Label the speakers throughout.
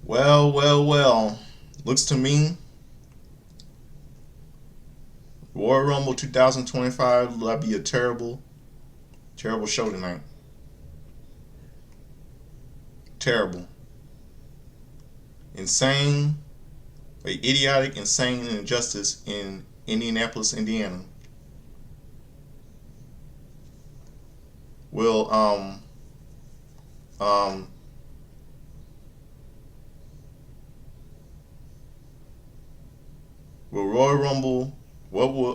Speaker 1: Well, well, well. Looks to me, Royal Rumble 2025 will be a terrible, terrible show tonight. Terrible. Insane, idiotic, insane injustice in Indianapolis, Indiana. Will um will Royal Rumble what will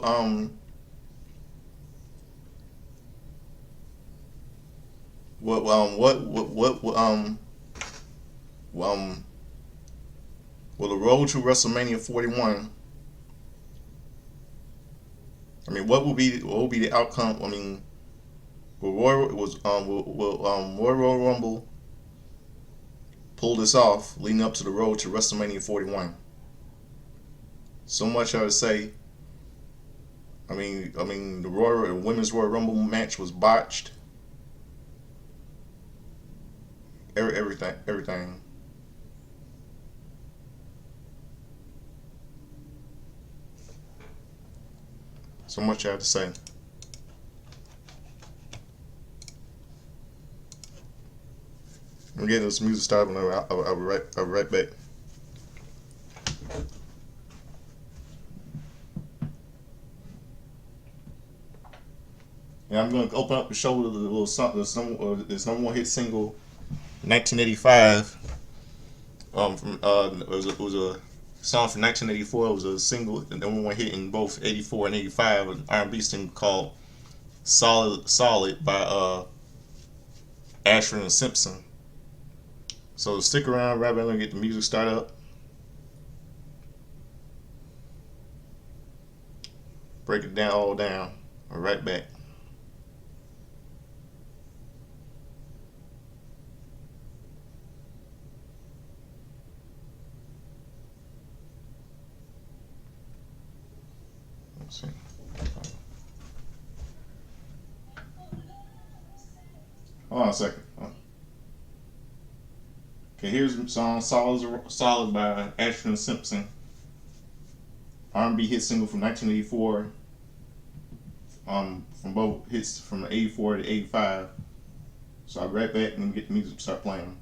Speaker 1: what um will the road to WrestleMania 41? What will be the outcome? Will Royal Rumble pull this off leading up to the road to WrestleMania 41? So much I would say. The Women's Royal Rumble match was botched. Everything. So much I have to say. I'm getting this music started, and I'll be right back. And I'm going to open up the show with a little something. This number one hit single, 1985. It was a song from 1984. It was a single, the number one hit in both 84 and 85. An R&B single called "Solid" by Ashford and Simpson. So stick around, right back and get the music started up. Break it down all down. All right back. Let's see. Hold on a second. Okay, here's the song "Solid" by Ashford and Simpson. R&B hit single from 1984. From both hits from 84 to 85. So I'll be right back and get the music start playing.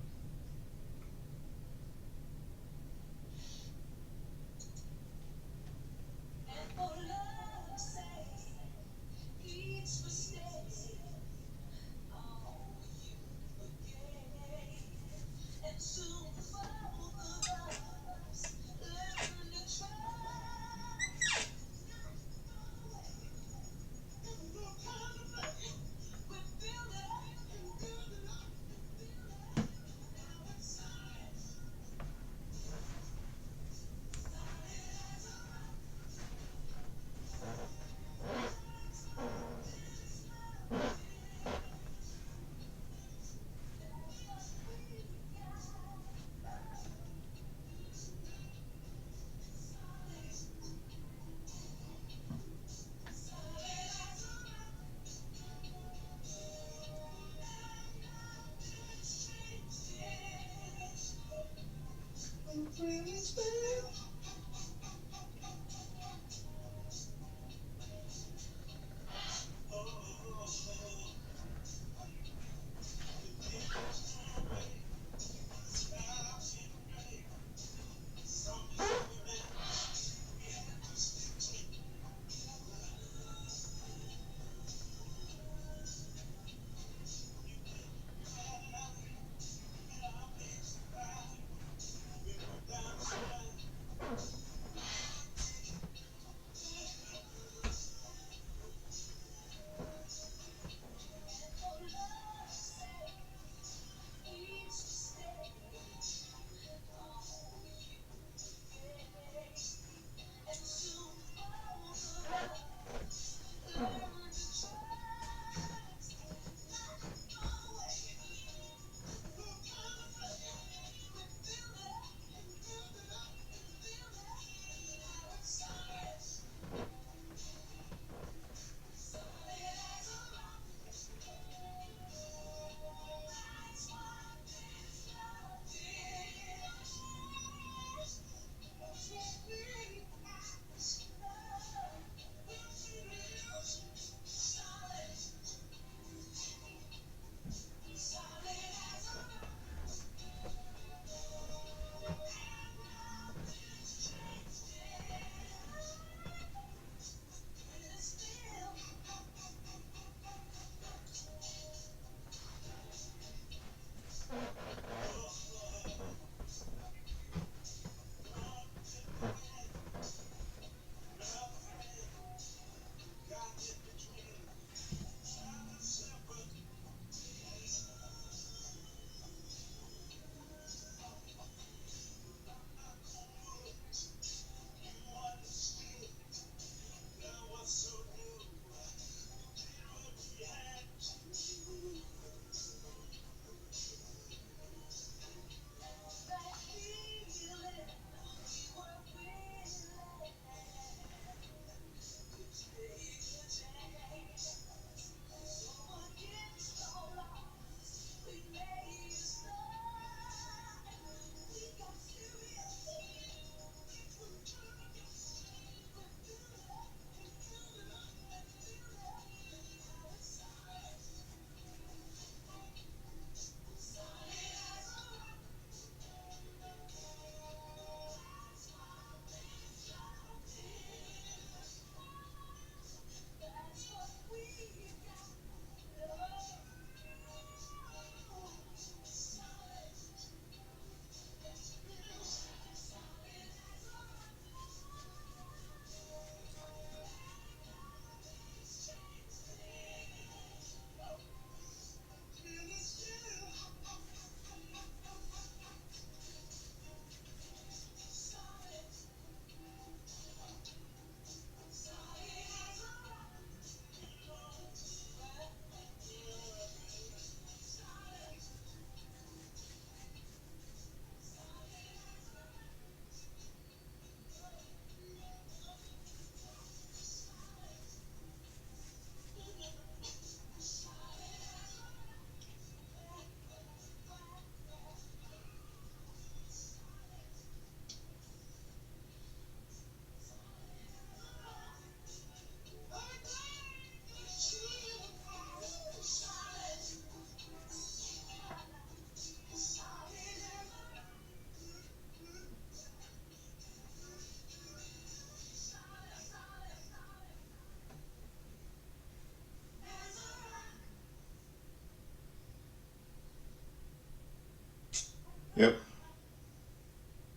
Speaker 1: Yep.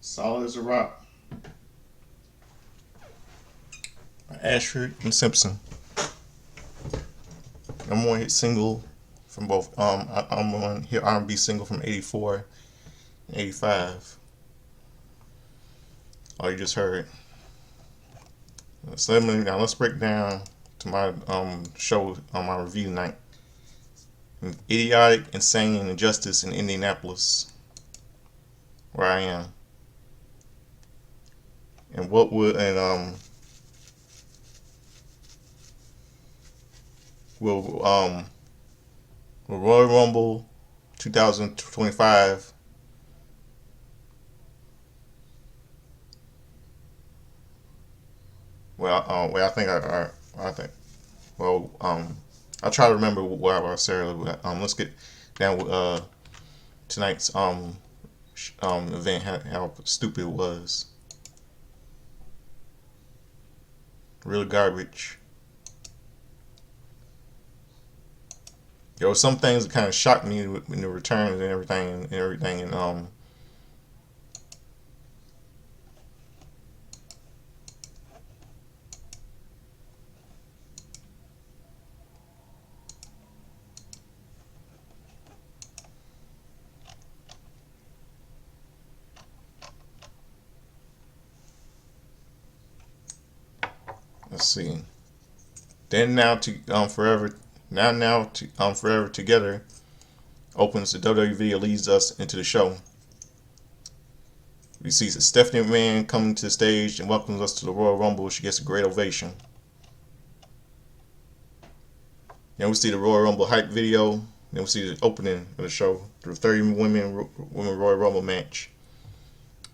Speaker 1: Solid as a rock. Ashford and Simpson. Number one hit single from both. I'm one hit R&B single from '84 and '85. Oh, you just heard. So now let's break down to my show on my review night. Idiotic, Insane, and Injustice in Indianapolis, where I am. And what would and will Royal Rumble 2025. Well, I think. Well, I'll try to remember what I said earlier. Let's get down with tonight's event. How stupid it was. Real garbage. There were some things that kind of shocked me in the returns and everything, and let's see. Then now to forever now to forever together opens the WWE, leads us into the show. We see Stephanie McMahon coming to the stage and welcomes us to the Royal Rumble. She gets a great ovation. Then we see the Royal Rumble hype video. Then we see the opening of the show, the 30 women Royal Rumble match.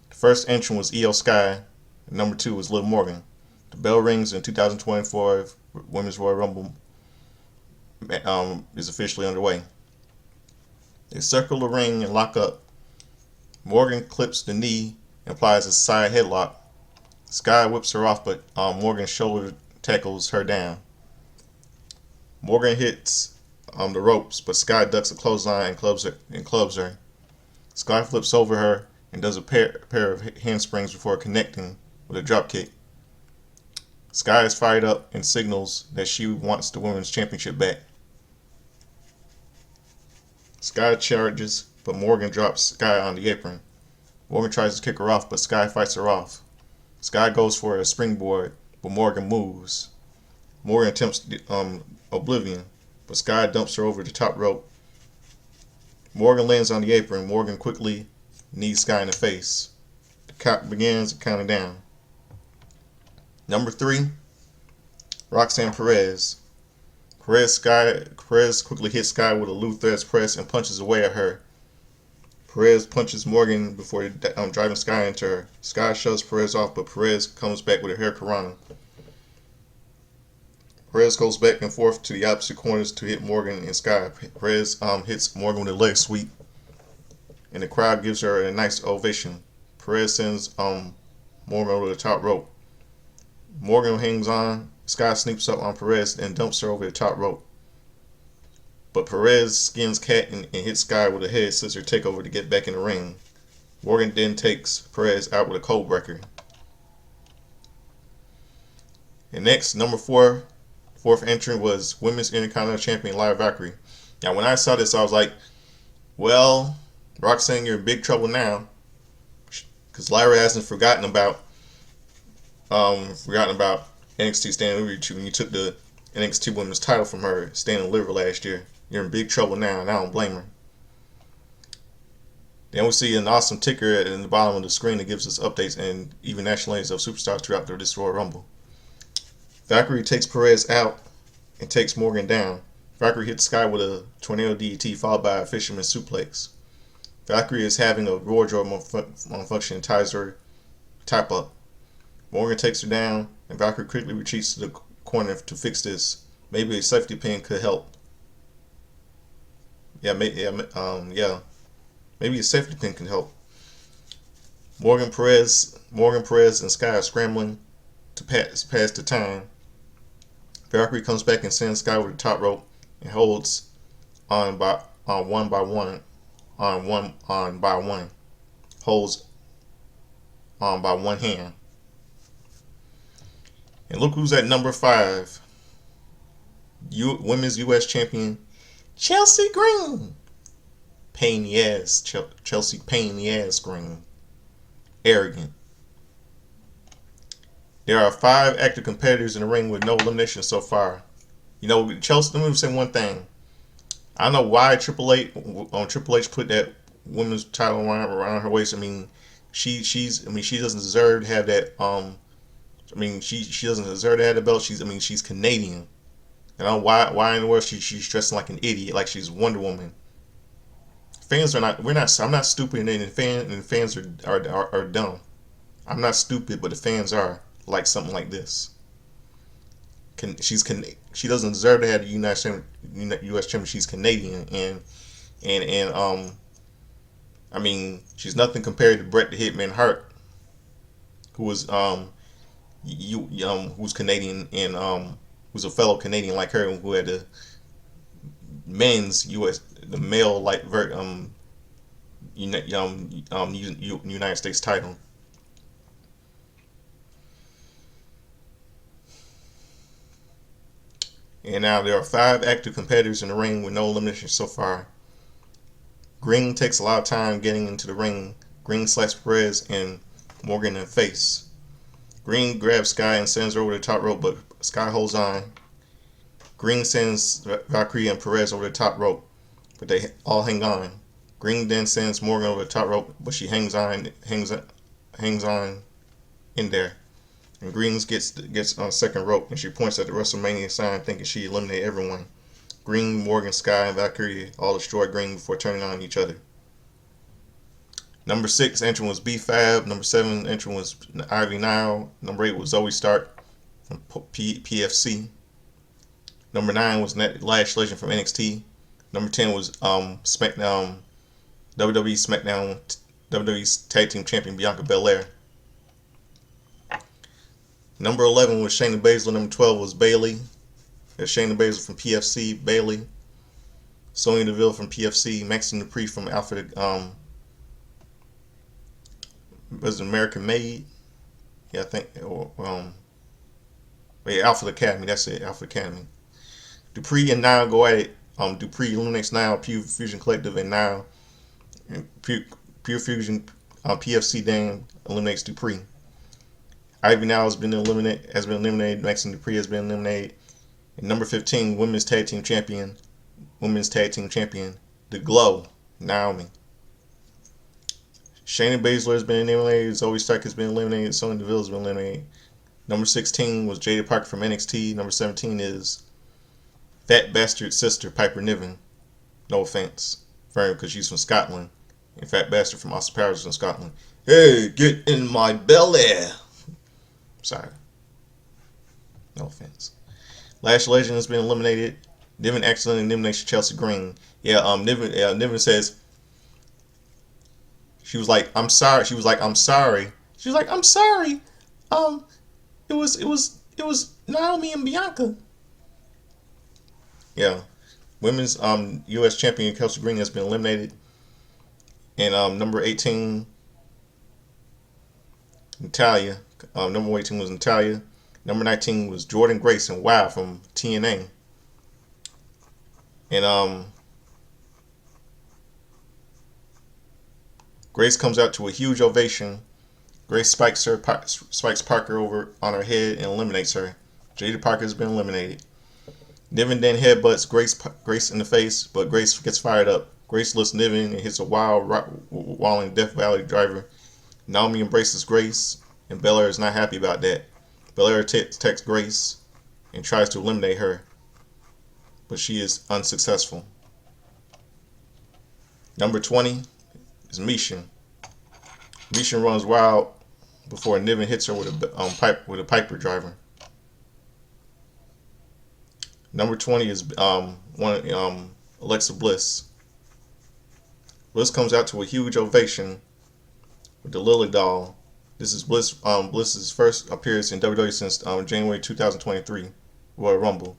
Speaker 1: The first entrant was Io Sky. Number 2 was Liv Morgan. The bell rings in 2024 Women's Royal Rumble is officially underway. They circle the ring and lock up. Morgan clips the knee and applies a side headlock. Sky whips her off, but Morgan's shoulder tackles her down. Morgan hits the ropes, but Sky ducks a clothesline and clubs her. Sky flips over her and does a pair of handsprings before connecting with a dropkick. Sky is fired up and signals that she wants the women's championship back. Sky charges, but Morgan drops Sky on the apron. Morgan tries to kick her off, but Sky fights her off. Sky goes for a springboard, but Morgan moves. Morgan attempts Oblivion, but Sky dumps her over the top rope. Morgan lands on the apron. Morgan quickly knees Sky in the face. The count begins counting down. Number 3, Roxanne Perez. Perez quickly hits Sky with a Lou Threads press and punches away at her. Perez punches Morgan before driving Sky into her. Sky shoves Perez off, but Perez comes back with a hair Karana. Perez goes back and forth to the opposite corners to hit Morgan and Sky. Perez hits Morgan with a leg sweep, and the crowd gives her a nice ovation. Perez sends Morgan over the top rope. Morgan hangs on. Sky sneaks up on Perez and dumps her over the top rope. But Perez skins Cat and hits Sky with a head scissor takeover to get back in the ring. Morgan then takes Perez out with a code breaker. And next, number 4, fourth entrant was Women's Intercontinental Champion Lyra Valkyrie. Now, when I saw this, I was like, well, Roxanne, you're in big trouble now, because Lyra hasn't forgotten about NXT Stand Over You when you took the NXT Women's title from her, Stand and Deliver last year. You're in big trouble now, and I don't blame her. Then we see an awesome ticker at the bottom of the screen that gives us updates and even national names of superstars throughout this Royal Rumble. Valkyrie takes Perez out and takes Morgan down. Valkyrie hits Sky with a tornado DDT followed by a fisherman suplex. Valkyrie is having a wardrobe malfunction and ties her top up. Morgan takes her down, and Valkyrie quickly retreats to the corner to fix this. Maybe a safety pin could help. Maybe a safety pin can help. Morgan Perez, and Sky are scrambling to pass the time. Valkyrie comes back and sends Sky with the top rope and holds on one by one. holds by one hand. And look who's at number 5. Women's U.S. champion Chelsea Green. Pain in the ass. Chelsea pain in the ass Green. Arrogant. There are 5 active competitors in the ring with no elimination so far. You know, Chelsea, let me say one thing. I don't know why Triple H put that women's title around her waist. I mean, she doesn't deserve to have that. She doesn't deserve to have the belt. She's Canadian. And I don't know why in the world she's dressing like an idiot, like she's Wonder Woman. Fans are not. I'm not stupid, and fans are dumb. I'm not stupid, but the fans are like something like this. She doesn't deserve to have the U.S. champion. She's Canadian, and she's nothing compared to Bret the Hitman Hart, who was who's Canadian and who's a fellow Canadian like her, who had the male United States title. And now there are 5 active competitors in the ring with no elimination so far. Green takes a lot of time getting into the ring. Green slaps Perez and Morgan in the face. Green grabs Sky and sends her over the top rope, but Sky holds on. Green sends Valkyrie and Perez over the top rope, but they all hang on. Green then sends Morgan over the top rope, but she hangs on in there. And Green gets on second rope, and she points at the WrestleMania sign, thinking she eliminated everyone. Green, Morgan, Sky, and Valkyrie all destroy Green before turning on each other. Number 6 entrant was B-Fab. Number 7 entrant was Ivy Nile. Number 8 was Zoe Stark from PFC. Number 9 was Lash Legend from NXT. Number 10 was SmackDown, WWE SmackDown, WWE's Tag Team Champion Bianca Belair. Number 11 was Shayna Baszler. Number 12 was Bayley. There's Shayna Baszler from PFC, Bayley. Sonya Deville from PFC, Maxine Dupree from Alpha, was it American Made? Yeah, I think. Alpha Academy. That's it, Alpha Academy. Dupree and Nile go at it. Dupree eliminates Nile, Pure Fusion Collective, and Nile. Pure Fusion PFC then eliminates Dupree. Ivy Nile has been eliminated. Maxine Dupree has been eliminated. And number 15, Women's Tag Team Champion, The Glow, Naomi. Shayna Baszler has been eliminated. Zoe Stark has been eliminated. Sonya Deville has been eliminated. Number 16 was Jada Parker from NXT. Number 17 is Fat Bastard Sister Piper Niven. No offense, because she's from Scotland. And Fat Bastard from Austin Powers is from Scotland. Hey, get in my belly. Sorry. No offense. Lash Legend has been eliminated. Niven accidentally eliminates Chelsea Green. Niven says, she was like, I'm sorry. She was like, I'm sorry. It was Naomi and Bianca. Yeah. Women's U.S. champion Chelsea Green has been eliminated. And number 18, Natalia. Number 18 was Natalia. Number 19 was Jordan Grace and Wow from TNA. And Grace comes out to a huge ovation. Grace spikes Parker over on her head and eliminates her. Jada Parker has been eliminated. Niven then headbutts Grace in the face, but Grace gets fired up. Grace lifts Niven and hits a wilding Death Valley driver. Naomi embraces Grace, and Belair is not happy about that. Belair attacks Grace and tries to eliminate her, but she is unsuccessful. Number 20 is Mishin. Mishin runs wild before Niven hits her with a Piper driver. Number 20 is Alexa Bliss. Bliss comes out to a huge ovation with the Lily Doll. This is Bliss's first appearance in WWE since January 2023 Royal Rumble.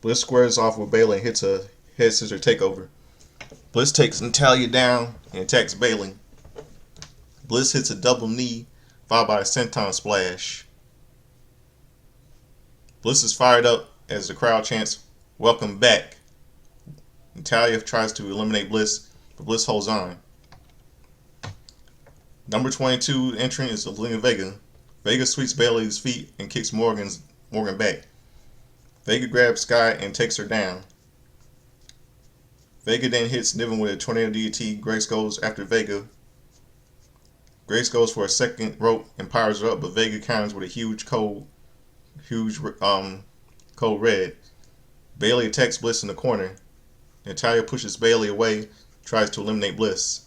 Speaker 1: Bliss squares off with Bayley and hits a head scissor takeover. Bliss takes Natalia down and attacks Bayley. Bliss hits a double knee, followed by a senton splash. Bliss is fired up as the crowd chants, "Welcome back." Natalya tries to eliminate Bliss, but Bliss holds on. Number 22 entrant is Zelina Vega. Vega sweeps Bayley's feet and kicks Morgan back. Vega grabs Sky and takes her down. Vega then hits Niven with a tornado DDT. Grace goes after Vega. Grace goes for a second rope and powers her up, but Vega counters with a huge cold red. Bayley attacks Bliss in the corner. Natalya pushes Bayley away, tries to eliminate Bliss.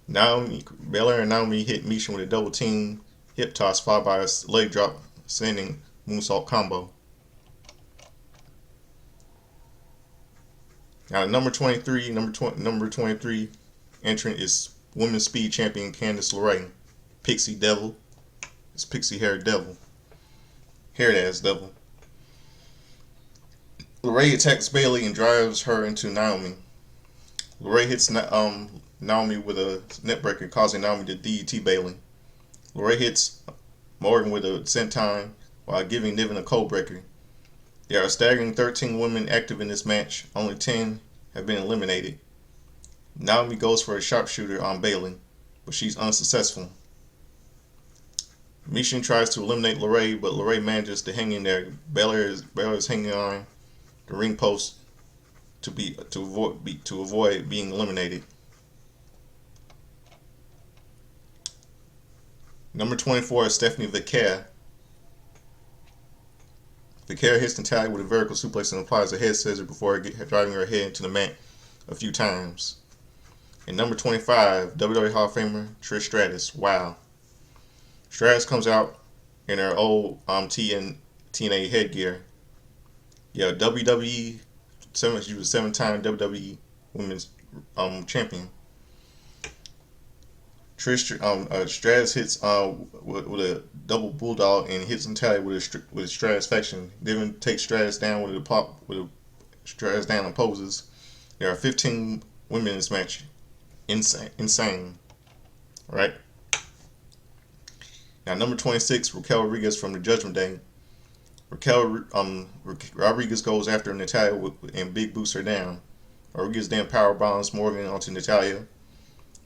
Speaker 1: Baylor and Naomi hit Misha with a double team hip toss followed by a leg drop, sending moonsault combo. Now number 23 entrant is Women's Speed Champion Candice LeRae. Pixie Devil. It's Pixie Haired Devil. Haired ass devil. LeRae attacks Bayley and drives her into Naomi. LeRae hits Naomi with a neckbreaker, causing Naomi to DDT Bayley. LeRae hits Morgan with a senton while giving Niven a cold breaker. There are a staggering 13 women active in this match. Only 10 have been eliminated. Naomi goes for a sharpshooter on Bayley, but she's unsuccessful. Mishin tries to eliminate LeRae, but LeRae manages to hang in there. Baylor is hanging on the ring post to avoid being eliminated. Number 24 is Stephanie Vaquer. Vaquer hits Natalya with a vertical suplex and applies a head scissor before driving her head into the mat a few times. And number 25, WWE Hall of Famer Trish Stratus. Wow. Stratus comes out in her old TNA headgear. Yeah, WWE, she was a 7-time WWE Women's Champion. Stratus hits with a double bulldog and hits Natalya with a Stratus faction. Then takes Stratus down with a Stratus down and poses. There are 15 women in this match. Insane, right? Now number 26, Raquel Rodriguez from the Judgment Day. Rodriguez goes after Natalya and big boosts her down. Rodriguez then power bombs Morgan onto Natalya.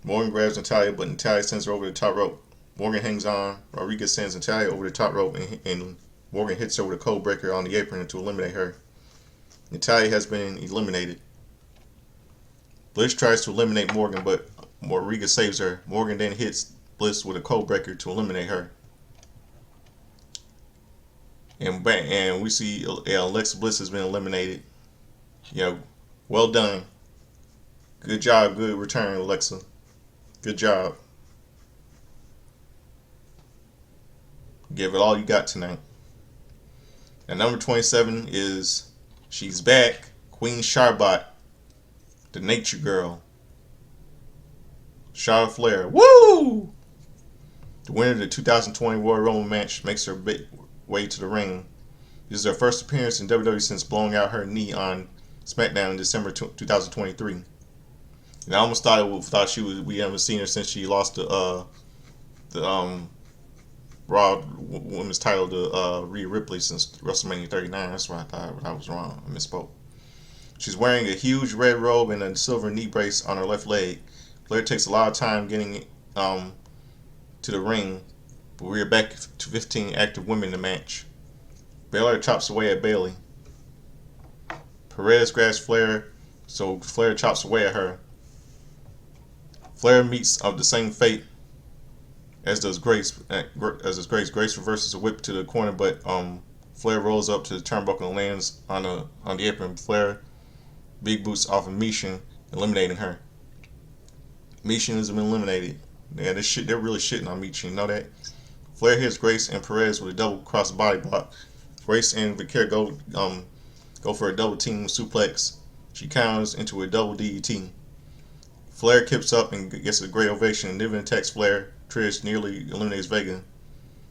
Speaker 1: Morgan grabs Natalya, but Natalya sends her over the top rope. Morgan hangs on. Rodriguez sends Natalya over the top rope, and Morgan hits her with a cold breaker on the apron to eliminate her. Natalya has been eliminated. Bliss tries to eliminate Morgan, but Rodriguez saves her. Morgan then hits Bliss with a cold breaker to eliminate her. And we see Alexa Bliss has been eliminated. Well done. Good job. Good return, Alexa. Good job. Give it all you got tonight. And number 27 is, she's back, Queen Sharbot, the Nature Girl. Charlotte Flair. Woo! The winner of the 2020 Royal Rumble match makes her way to the ring. This is her first appearance in WWE since blowing out her knee on SmackDown in December 2023. And I almost thought we haven't seen her since she lost the Raw Women's title to Rhea Ripley since WrestleMania 39. That's what I thought, but I was wrong. I misspoke. She's wearing a huge red robe and a silver knee brace on her left leg. Flair takes a lot of time getting to the ring, but we are back to 15 active women in the match. Baylor chops away at Bayley. Perez grabs Flair, so Flair chops away at her. Flair meets of the same fate as does Grace. Grace reverses a whip to the corner, but Flair rolls up to the turnbuckle and lands on the apron. Flair big boots off of Mishin, eliminating her. Mishin has been eliminated. Yeah, they're really shitting on Mishin. You know that? Flair hits Grace and Perez with a double cross body block. Grace and Vaquer go for a double team suplex. She counters into a double DDT. Flair kips up and gets a great ovation. Niven attacks Flair. Trish nearly eliminates Vega.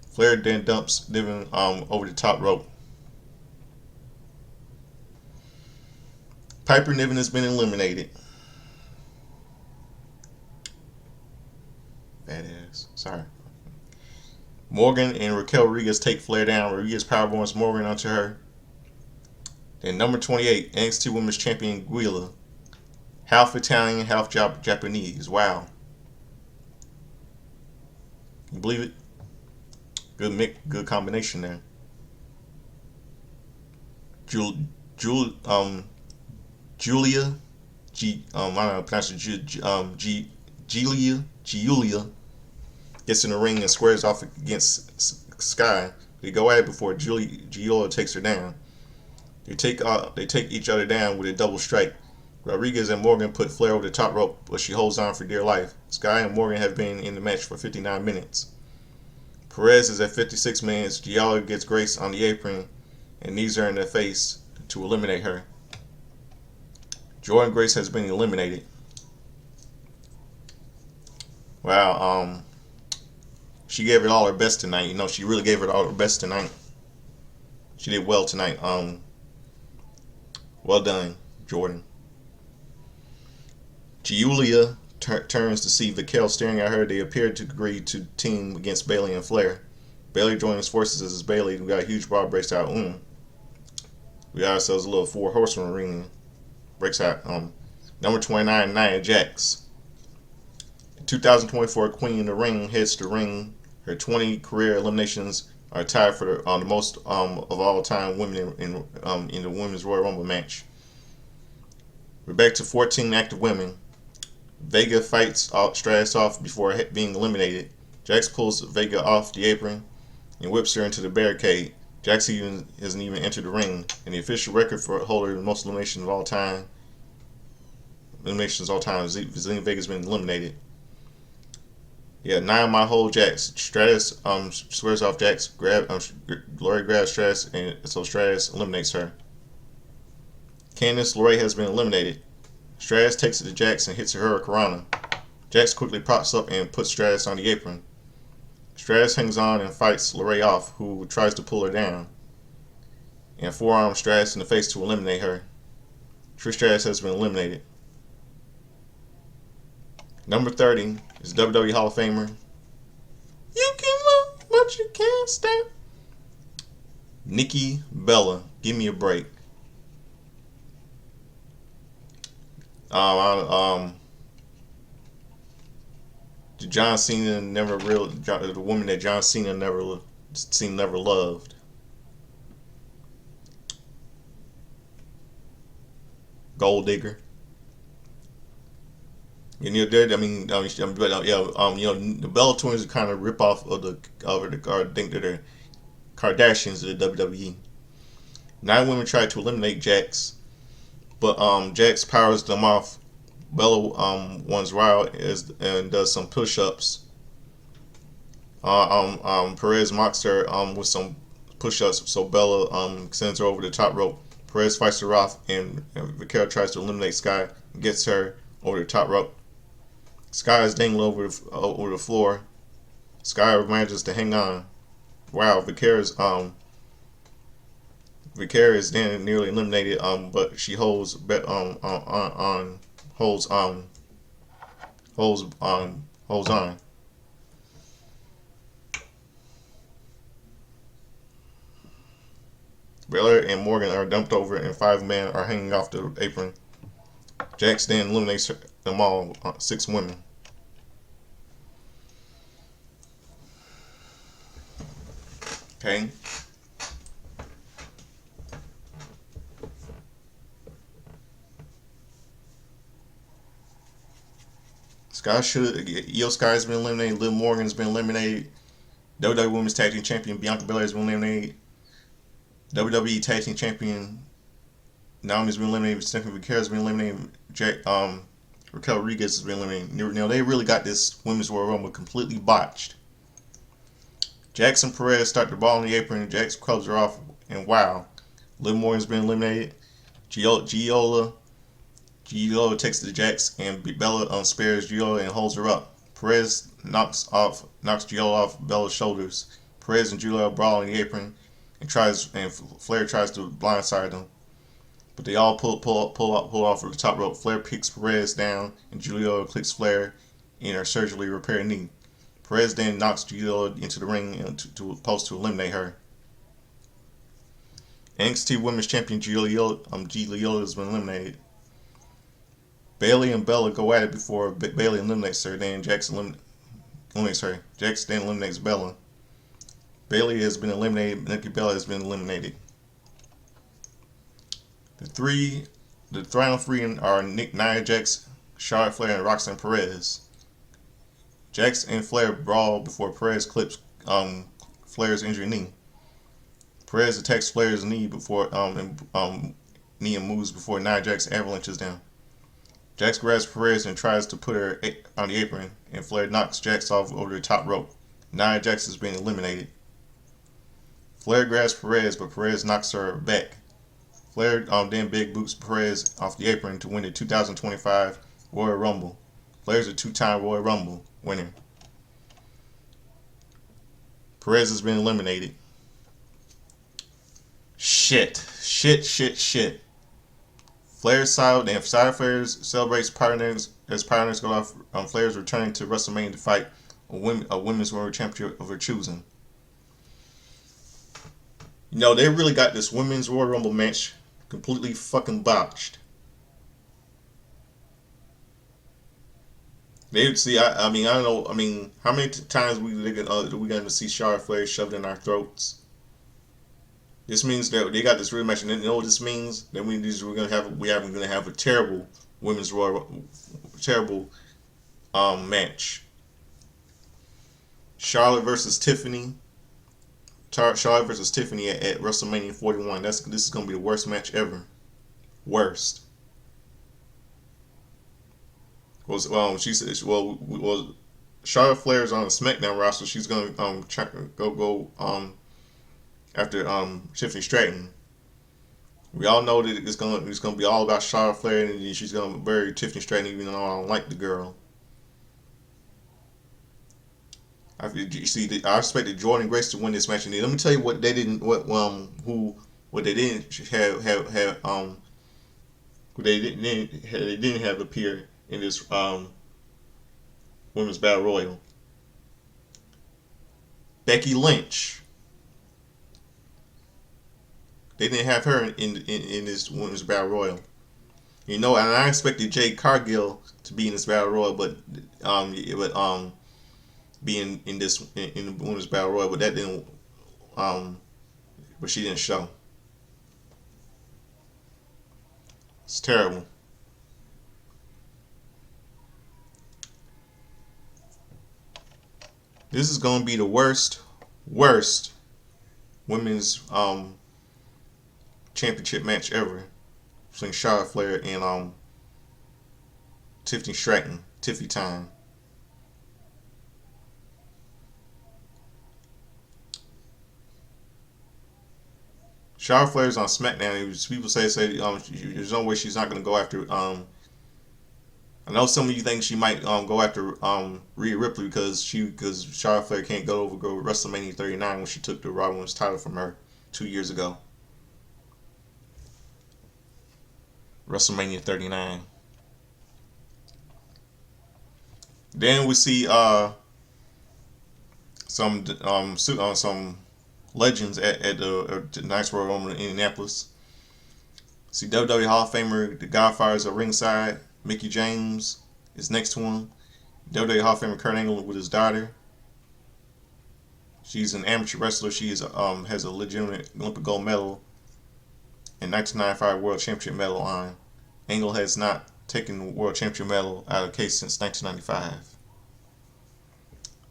Speaker 1: Flair then dumps Niven over the top rope. Piper Niven has been eliminated. Badass. Sorry. Morgan and Raquel Rodriguez take Flair down. Rodriguez powerbombs Morgan onto her. Then number 28, NXT Women's Champion Guila. Half Italian, half Japanese. Wow. You believe it? Good combination there. Jul, Jul, Julia, I don't know, pronounce it, Giulia gets in the ring and squares off against Sky. They go at it before Giulia takes her down. They take each other down with a double strike. Rodriguez and Morgan put Flair over the top rope, but she holds on for dear life. Sky and Morgan have been in the match for 59 minutes. Perez is at 56 minutes. Giulia gets Grace on the apron and knees her in the face to eliminate her. Jordan Grace has been eliminated. Wow, she gave it all her best tonight. You know, she really gave it all her best tonight. She did well tonight. Well done, Jordan. Giulia turns to see Raquel staring at her. They appear to agree to team against Bayley and Flair. Bayley joins forces as Bayley. We got a huge brawl breaks out. We got ourselves a little four horseman ring breaks out. Number 29, Nia Jax. 2024 Queen in the Ring heads to ring. Her 20 career eliminations are tied for the most of all time women in the Women's Royal Rumble match. We're back to 14 active women. Vega fights Stratus off before being eliminated. Jax pulls Vega off the apron and whips her into the barricade. Jax hasn't even entered the ring, and the official record for holder of most eliminations all time. Zelina Vega's been eliminated. Yeah, 9 my hole Jax. Stratus swears off Jax. Glory grabs Stratus, and so Stratus eliminates her. Candice LeRae has been eliminated. Stratus takes it to Jax and hits her Hurricanrana. Jax quickly props up and puts Stratus on the apron. Stratus hangs on and fights LeRae off, who tries to pull her down, and forearms Stratus in the face to eliminate her. Trish Stratus has been eliminated. Number 30 is WWE Hall of Famer. You can look, but you can't stop. Nikki Bella, give me a break. John Cena never really, the woman that John Cena never loved. Gold digger. You know, the Bella Twins are kind of rip off of I think that they're Kardashians of the WWE. 9 women tried to eliminate Jax, but Jax powers them off. Bella runs wild and does some push-ups. Perez mocks her with some push-ups, so Bella sends her over the top rope. Perez fights her off, and Raquel tries to eliminate Sky and gets her over the top rope. Sky is dangling over the floor. Sky manages to hang on. Wow, Vicarious then nearly eliminated, but she holds on. Baylor and Morgan are dumped over, and 5 men are hanging off the apron. Jax then eliminates them all, 6 women. Okay. Io Sky has been eliminated. Liv Morgan has been eliminated. WWE Women's Tag Team Champion Bianca Belair has been eliminated. WWE Tag Team Champion Naomi has been eliminated. Stephanie Vicari has been eliminated. Raquel Rodriguez has been eliminated. You know, they really got this Women's Royal Rumble completely botched. Jax and Perez start the ball in the apron. Jax clubs her off, and wow, Liv Morgan's been eliminated. Giola takes the Jax, and Bella spares Giola and holds her up. Perez knocks Giola off Bella's shoulders. Perez and Giola brawl in the apron, and Flair tries to blindside them, but they all pull off of the top rope. Flair picks Perez down, and Giola clicks Flair in her surgically repaired knee. Perez then knocks Giulia into the ring to eliminate her. NXT Women's Champion Giulia has been eliminated. Bayley and Bella go at it before Bayley eliminates her. Then Jax eliminates her. Jax then eliminates Bella. Bayley has been eliminated. Nikki Bella has been eliminated. The final three are Nia Jax, Charlotte Flair, and Roxanne Perez. Jax and Flair brawl before Perez clips Flair's injured knee. Perez attacks Flair's knee before knee and moves before Nia Jax avalanches down. Jax grabs Perez and tries to put her on the apron, and Flair knocks Jax off over the top rope. Nia Jax is being eliminated. Flair grabs Perez, but Perez knocks her back. Flair then big boots Perez off the apron to win the 2025 Royal Rumble. Flair's a two-time Royal Rumble winner. Perez has been eliminated. Shit. Flair's Flair's celebrates partners as partners go off on Flair's returning to WrestleMania to fight a women's world championship of her choosing. You know, they really got this women's Royal Rumble match completely fucking botched. They see, I mean, I don't know. I mean, how many times are we going to see Charlotte Flair shoved in our throats? This means that they got this real match, and you know what this means? That we're going to have a terrible women's match. Charlotte versus Tiffany. Charlotte versus Tiffany at WrestleMania 41. This is going to be the worst match ever. Worst. She said, Charlotte Flair is on the SmackDown roster. She's going to go after Tiffany Stratton. We all know that it's going to be all about Charlotte Flair, and she's going to bury Tiffany Stratton, even though I don't like the girl. I expected Jordan Grace to win this match, and let me tell you what they didn't have appear in this women's battle royal. Becky Lynch. They didn't have her in this women's battle royal. You know, and I expected Jade Cargill to be in this battle royal, but being in the women's battle royal, but that didn't but she didn't show. It's terrible. This is going to be the worst women's championship match ever between Charlotte Flair and Tiffany Stratton. Tiffy time. Charlotte Flair is on SmackDown. People say there's no way she's not going to go after. I know some of you think she might go after Rhea Ripley because Charlotte Flair can't go WrestleMania 39 when she took the Raw Women's title from her 2 years ago. WrestleMania 39. Then we see some legends at the Nice Royal Rumble in Indianapolis. See WWE Hall of Famer The Godfather is at ringside. Mickie James is next to him. WWE Hall of Famer Kurt Angle with his daughter. She's an amateur wrestler. She has a legitimate Olympic gold medal and 1995 World Championship medal on. Angle has not taken the World Championship medal out of the case since 1995.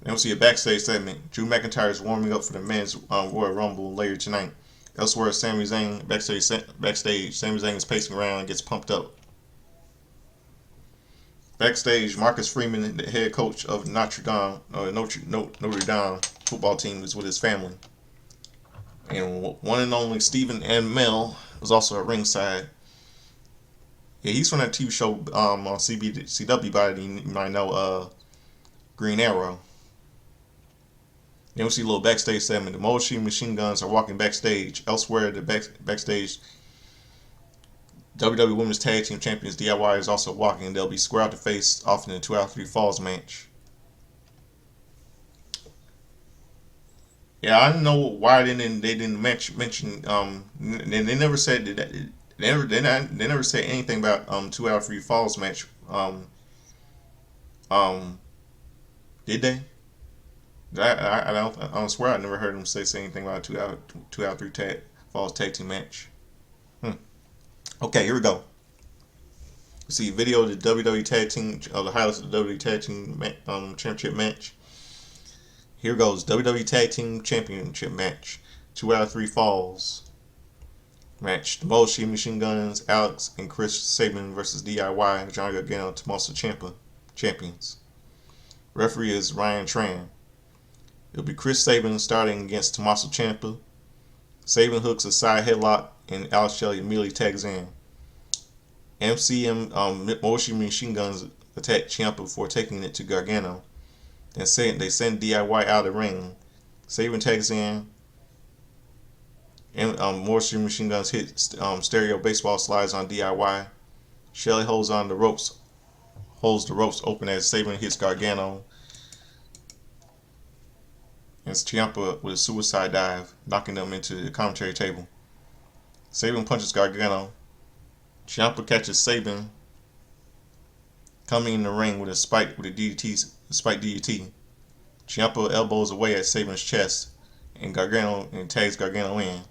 Speaker 1: Then we'll see a backstage segment. Drew McIntyre is warming up for the men's Royal Rumble later tonight. Elsewhere, Sami Zayn backstage. Sami Zayn is pacing around and gets pumped up. Backstage, Marcus Freeman, the head coach of Notre Dame football team, is with his family. And one and only Stephen Amell was also at ringside. Yeah, he's from that TV show on CW, by the you might know, Green Arrow. Then we see a little backstage segment. The Machine Guns are walking backstage. Elsewhere, the backstage WWE Women's Tag Team Champions DIY is also walking, and they'll be square out to face off in the 2 out of 3 falls match. Yeah, I don't know why they didn't mention they never said that they never said anything about 2 out of 3 falls match. Um did they? I don't swear I never heard them say anything about a 2 out of 3 falls tag team match. Hmm. Okay, here we go. We see video of the WWE tag team of the highlights of the WWE tag team championship match. Here goes WWE Tag Team Championship match. 2 out of 3 falls match. The Moshi Machine Guns, Alex and Chris Sabin versus DIY, Johnny Gargano, Tommaso Ciampa, champions. Referee is Ryan Tran. It'll be Chris Sabin starting against Tommaso Ciampa. Sabin hooks a side headlock and Alex Shelley immediately tags in. MCM Moshi Machine Guns attack Ciampa before taking it to Gargano. Then they send DIY out of the ring. Sabin tags in. And Moshi Machine Guns hit stereo baseball slides on DIY. Shelley holds the ropes open as Sabin hits Gargano. And Ciampa with a suicide dive, knocking them into the commentary table. Sabin punches Gargano. Ciampa catches Sabin coming in the ring with a spike DDT. Ciampa elbows away at Sabin's chest and tags Gargano in.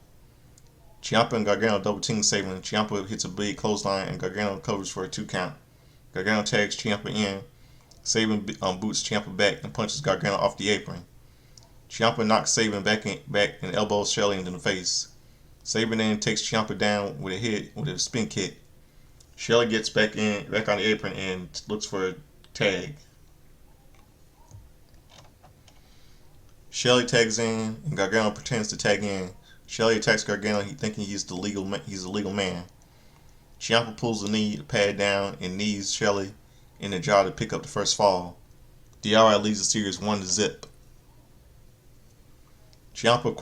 Speaker 1: Ciampa and Gargano double team Sabin. Ciampa hits a big clothesline and Gargano covers for a 2 count. Gargano tags Ciampa in. Sabin boots Ciampa back and punches Gargano off the apron. Ciampa knocks Sabin back and elbows Shelley into the face. Sabin then takes Ciampa down with a spin kick. Shelley gets back on the apron and looks for a tag. Shelley tags in and Gargano pretends to tag in. Shelley attacks Gargano, thinking he's a legal man. Ciampa pulls the knee pad down and knees Shelley in the jaw to pick up the first fall. DIY leads the series 1-0. Ciampa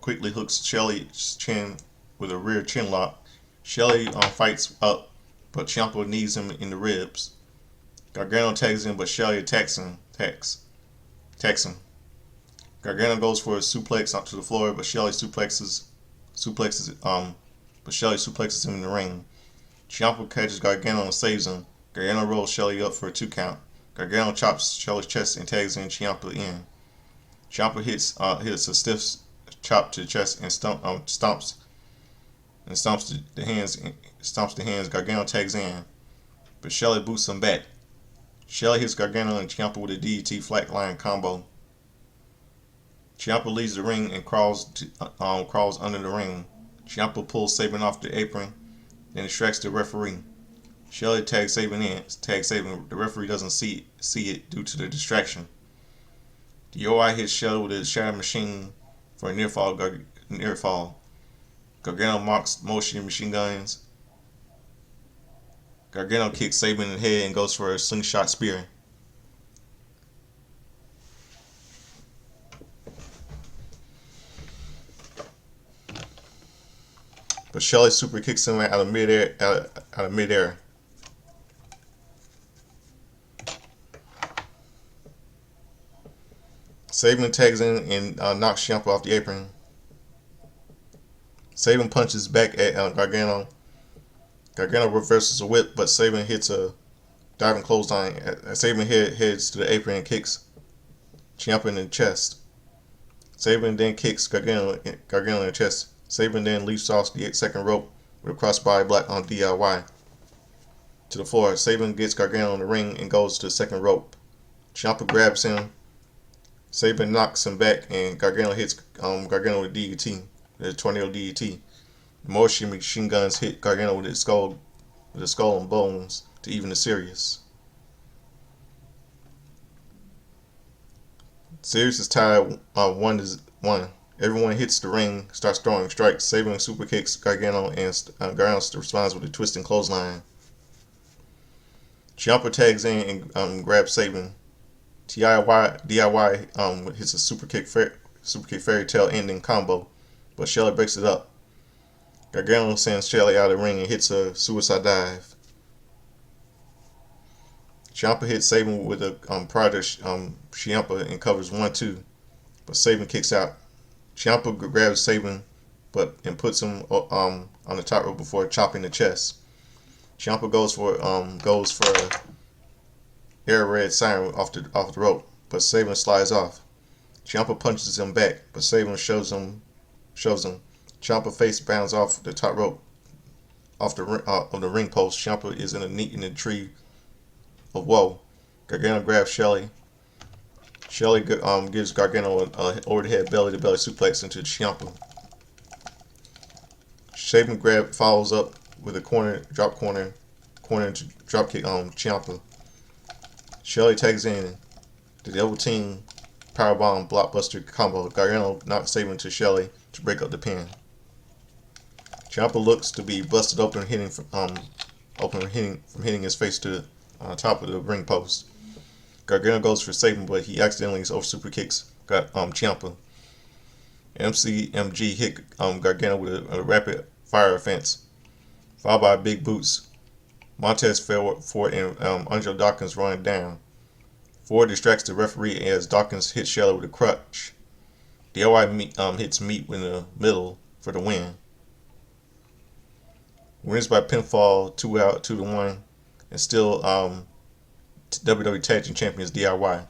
Speaker 1: quickly hooks Shelley's chin with a rear chin lock. Shelley fights up, but Ciampa knees him in the ribs. Gargano tags in, but Shelley attacks him. Gargano goes for a suplex onto the floor, but Shelley suplexes him in the ring. Ciampa catches Gargano and saves him. Gargano rolls Shelley up for a 2 count. Gargano chops Shelley's chest and tags in Ciampa in. Ciampa hits a stiff chop to the chest and stomps the hands. Gargano tags in, but Shelley boots him back. Shelley hits Gargano and Ciampa with a DDT flatline combo. Ciampa leaves the ring and crawls under the ring. Ciampa pulls Sabin off the apron, then distracts the referee. Shelley tags Sabin in. The referee doesn't see it due to the distraction. DIY hits Shelley with a shatter machine for a near fall. Gargano mocks Moshi Machine Guns. Gargano kicks Sabin in the head and goes for a slingshot spear. But Shelley super kicks him out of midair. Sabin tags in and knocks Ciampa off the apron. Sabin punches back at Gargano. Gargano reverses a whip, but Sabin hits a diving clothesline. Sabin heads to the apron and kicks Ciampa in the chest. Sabin then kicks Gargano in the chest. Sabin then leaps off the second rope with a crossbody block on DIY to the floor. Sabin gets Gargano in the ring and goes to the second rope. Ciampa grabs him. Sabin knocks him back and Gargano hits Gargano with DDT, the tornado DDT. Moshi Machine Guns hit Gargano with his skull and bones to even the series. Series is tied 1-1. Everyone hits the ring, starts throwing strikes. Sabin super kicks Gargano and Gargano responds with a twisting clothesline. Ciampa tags in and grabs Sabin. DIY hits a super kick fairy tale ending combo, but Shelley breaks it up. Gargano sends Shelley out of the ring and hits a suicide dive. Ciampa hits Sabin with a prior to Ciampa and covers 1-2, but Sabin kicks out. Ciampa grabs Saban, and puts him on the top rope before chopping the chest. Ciampa goes for a air raid siren off the rope, but Saban slides off. Ciampa punches him back, but Saban shows him. Ciampa face bounds off the top rope off the ring post. Ciampa is in the tree of woe. Gargano grabs Shelly. Shelly gives Gargano a overhead belly to belly suplex into Ciampa. Saban follows up with a corner drop kick on Ciampa. Shelly tags in the double team powerbomb blockbuster combo. Gargano knocks Saban to Shelly to break up the pin. Ciampa looks to be busted open, from hitting his face to the top of the ring post. Gargano goes for Saban, but he accidentally over super kicks Ciampa. MCMG hit Gargano with a rapid fire offense, followed by big boots. Montez Ford and Angelo Dawkins run down. Ford distracts the referee as Dawkins hits Shelly with a crutch. DIY hits Meat in the middle for the win. Wins by pinfall 2-1, and still WWE Tag Team Champions DIY.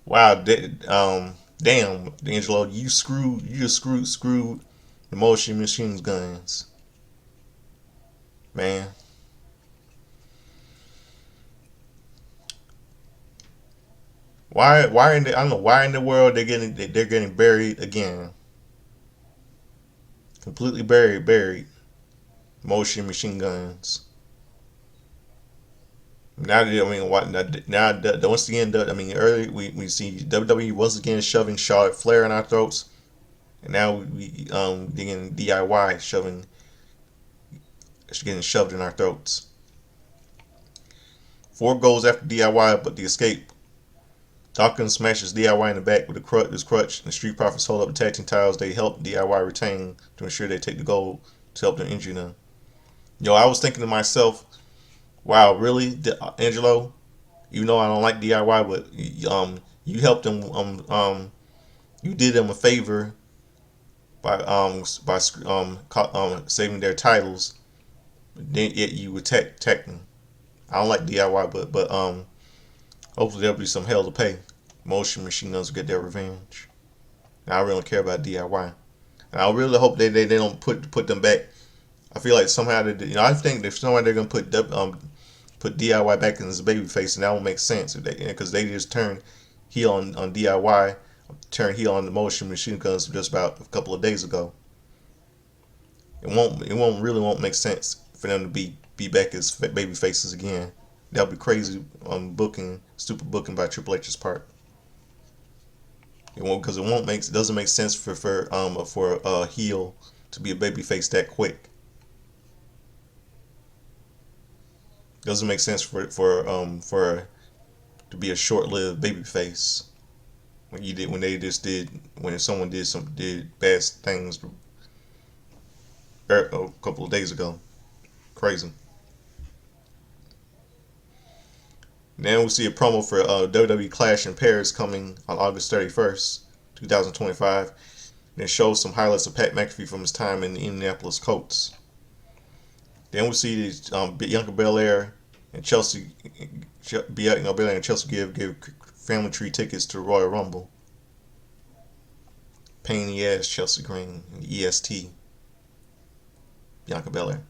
Speaker 1: Wow, damn, D'Angelo, you just screwed the Motion Machine Guns, man. Why I don't know why in the world they're getting buried again. Completely buried. Motion Machine Guns. Now once again, earlier we see WWE once again shoving Charlotte Flair in our throats, and now we getting DIY getting shoved in our throats. Ford goes after DIY, but the escape. Dawkins smashes DIY in the back with his crutch, and the Street Profits hold up the tag team titles. They help DIY retain to ensure they take the gold to help them injure them. I was thinking to myself, wow, really, Angelo? You know I don't like DIY, but you helped them. You did them a favor by saving their titles. Then yet you attack them. I don't like DIY, but hopefully there'll be some hell to pay. Motion Machine Guns will get their revenge. And I really don't care about DIY. And I really hope they don't put them back. I feel like somehow I think if somehow they're gonna put DIY back in as a babyface, and that won't make sense because they just turned heel on DIY, turned heel on the Motion Machine Guns just about a couple of days ago. It won't make sense for them to be back as baby faces again. That'll be crazy stupid booking by Triple H's part. It won't, because it doesn't make sense for a heel to be a baby face that quick. Doesn't make sense for to be a short-lived baby face when someone did bad things a couple of days ago. Crazy. Then we'll see a promo for WWE Clash in Paris coming on August 31st, 2025. And it shows some highlights of Pat McAfee from his time in the Indianapolis Colts. Then we'll see Bianca Belair and Chelsea give family tree tickets to Royal Rumble. Pain in the ass, Chelsea Green, EST. Bianca Belair.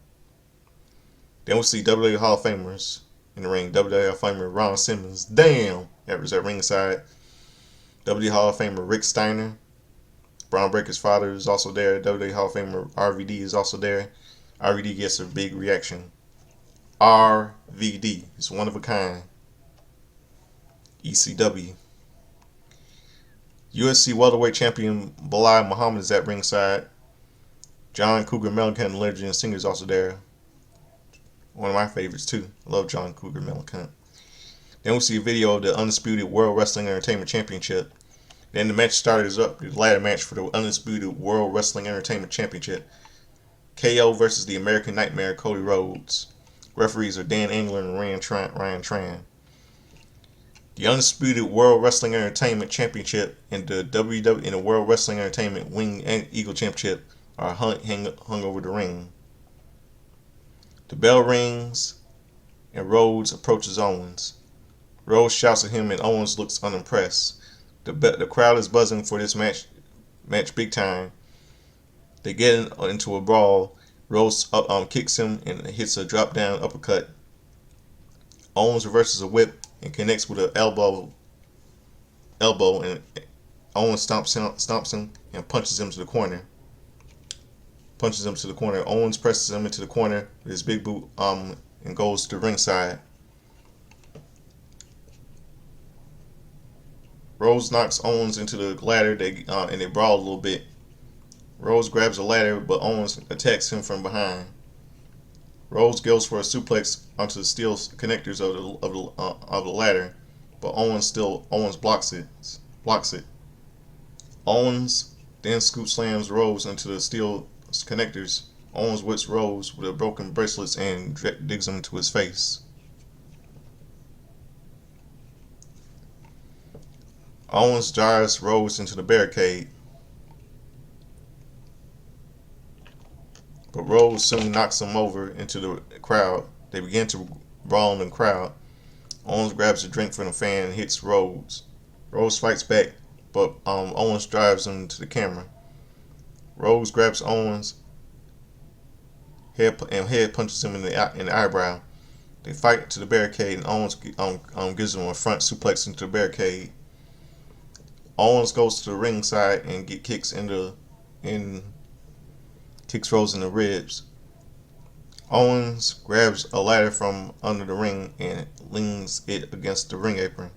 Speaker 1: Then we'll see WWE Hall of Famers in the ring. WWE Hall of Famer Ron Simmons, damn, that was at ringside. WWE Hall of Famer Rick Steiner, Braun Breaker's father is also there. WWE Hall of Famer RVD is also there. RVD gets a big reaction. RVD is one of a kind. ECW. UFC welterweight champion Belal Muhammad is at ringside. John Cougar Mellencamp, legend singer, is also there. One of my favorites too. I love John Cougar Mellencamp. Then we'll see a video of the Undisputed World Wrestling Entertainment Championship. Then the match started up, the ladder match for the Undisputed World Wrestling Entertainment Championship. KO versus the American Nightmare, Cody Rhodes. Referees are Dan Engler and Ryan Tran. The the undisputed World Wrestling Entertainment Championship and the WWE and the World Wrestling Entertainment Wing and Eagle Championship are hung over the ring. The bell rings and Rhodes approaches Owens. Rhodes shouts at him and Owens looks unimpressed. The crowd is buzzing for this match big time. They get into a brawl. Rhodes kicks him and hits a drop down uppercut. Owens reverses a whip and connects with an elbow, and Owens stomps him and punches him to the corner. Owens presses him into the corner with his big boot and goes to ringside. Rhodes knocks Owens into the ladder. And they brawl a little bit. Rhodes grabs a ladder, but Owens attacks him from behind. Rhodes goes for a suplex onto the steel connectors of the ladder, but Owens blocks it. Owens then scoop slams Rhodes into the steel connectors. Owens whips Rhodes with a broken bracelets and digs him into his face. Owens drives Rhodes into the barricade, but Rhodes soon knocks him over into the crowd. They begin to brawl in the crowd. Owens grabs a drink from the fan and hits Rhodes. Rhodes fights back, but Owens drives him to the camera. Rhodes grabs Owens head punches him in the eyebrow. They fight to the barricade, and Owens gives him a front suplex into the barricade. Owens goes to the ringside and kicks Rhodes in the ribs. Owens grabs a ladder from under the ring and leans it against the ring apron.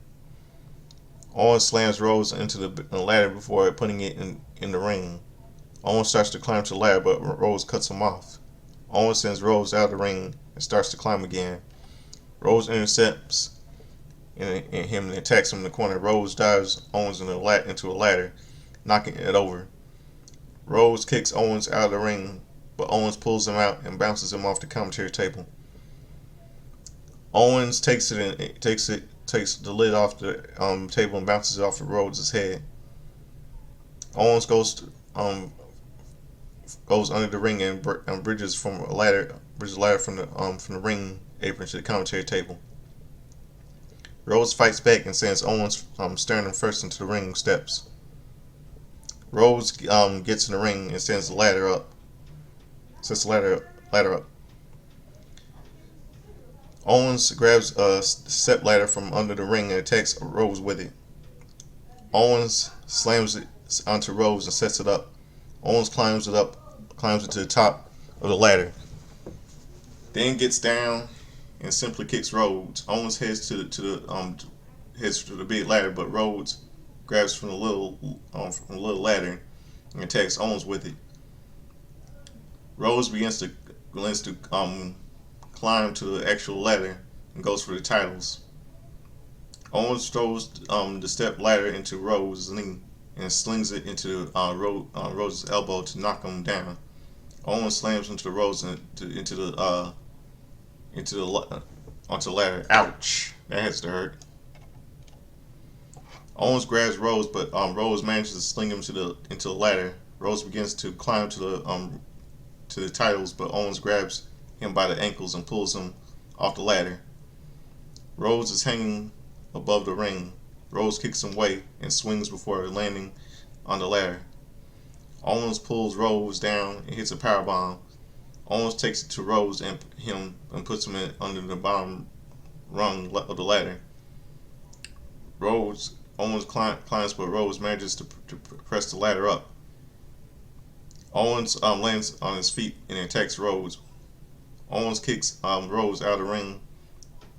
Speaker 1: Owens slams Rhodes into the ladder before putting it in the ring. Owens starts to climb to the ladder, but Rhodes cuts him off. Owens sends Rhodes out of the ring and starts to climb again. Rhodes intercepts him and attacks him in the corner. Rhodes dives Owens into a ladder, knocking it over. Rhodes kicks Owens out of the ring, but Owens pulls him out and bounces him off the commentary table. Owens takes the lid off the table and bounces it off of Rhodes' head. Owens goes under the ring and bridges a ladder from the ring apron to the commentary table. Rhodes fights back and sends Owens sternum first into the ring steps. Rhodes gets in the ring and sets the ladder up. Owens grabs a step ladder from under the ring and attacks Rhodes with it. Owens slams it onto Rhodes and sets it up. Owens climbs it to the top of the ladder, then gets down and simply kicks Rhodes. Owens heads to the big ladder, but Rhodes grabs from the little ladder and attacks Owens with it. Rhodes begins to climb to the actual ladder and goes for the titles. Owens throws the step ladder into Rhodes' knee and slings it into Rhodes' elbow to knock him down. Owens slams into Rhodes onto the ladder. Ouch! That has to hurt. Owens grabs Rhodes, but Rhodes manages to sling him into the ladder. Rhodes begins to climb to the titles, but Owens grabs him by the ankles and pulls him off the ladder. Rhodes is hanging above the ring. Rhodes kicks him away and swings before landing on the ladder. Owens pulls Rhodes down and hits a powerbomb. Owens takes it to Rhodes and puts him under the bottom rung of the ladder. Owens climbs, but Rhodes manages to press the ladder up. Owens lands on his feet and attacks Rhodes. Owens kicks Rhodes out of the ring.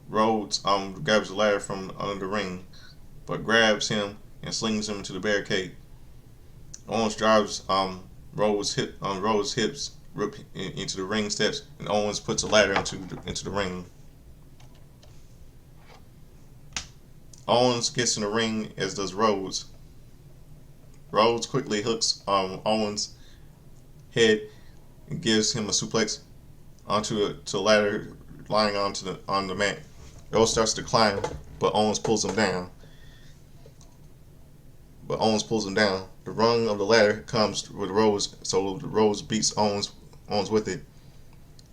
Speaker 1: Rhodes grabs the ladder from under the ring, but grabs him and slings him into the barricade. Owens drives Rhodes' hips rip into the ring steps, and Owens puts a ladder into the ring. Owens gets in the ring, as does Rhodes. Rhodes quickly hooks Owens' head and gives him a suplex onto the ladder lying on the mat. Rhodes starts to climb, but Owens pulls him down. but Owens pulls him down. The rung of the ladder comes with Rose, so Rose beats Owens with it.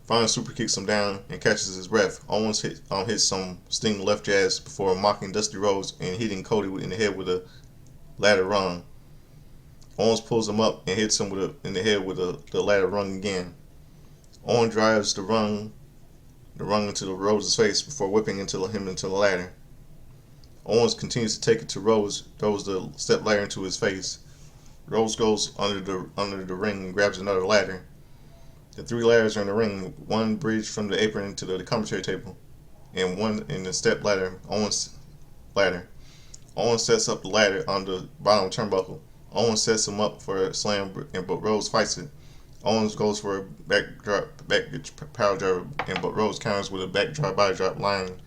Speaker 1: Finally super kicks him down and catches his breath. Owens hits some sting left jabs before mocking Dusty Rhodes and hitting Cody in the head with a ladder rung. Owens pulls him up and hits him in the head with the ladder rung again. Owens drives the rung into Rhodes' face before whipping him into the ladder. Owens continues to take it to Rhodes, throws the step ladder into his face. Rhodes goes under the ring and grabs another ladder. The three ladders are in the ring, one bridged from the apron to the commentary table, and one in the step ladder, Owens' ladder. Owens sets up the ladder on the bottom turnbuckle. Owens sets him up for a slam, but Rhodes fights it. Owens goes for a back power driver, but Rhodes counters with a back drop body drop lying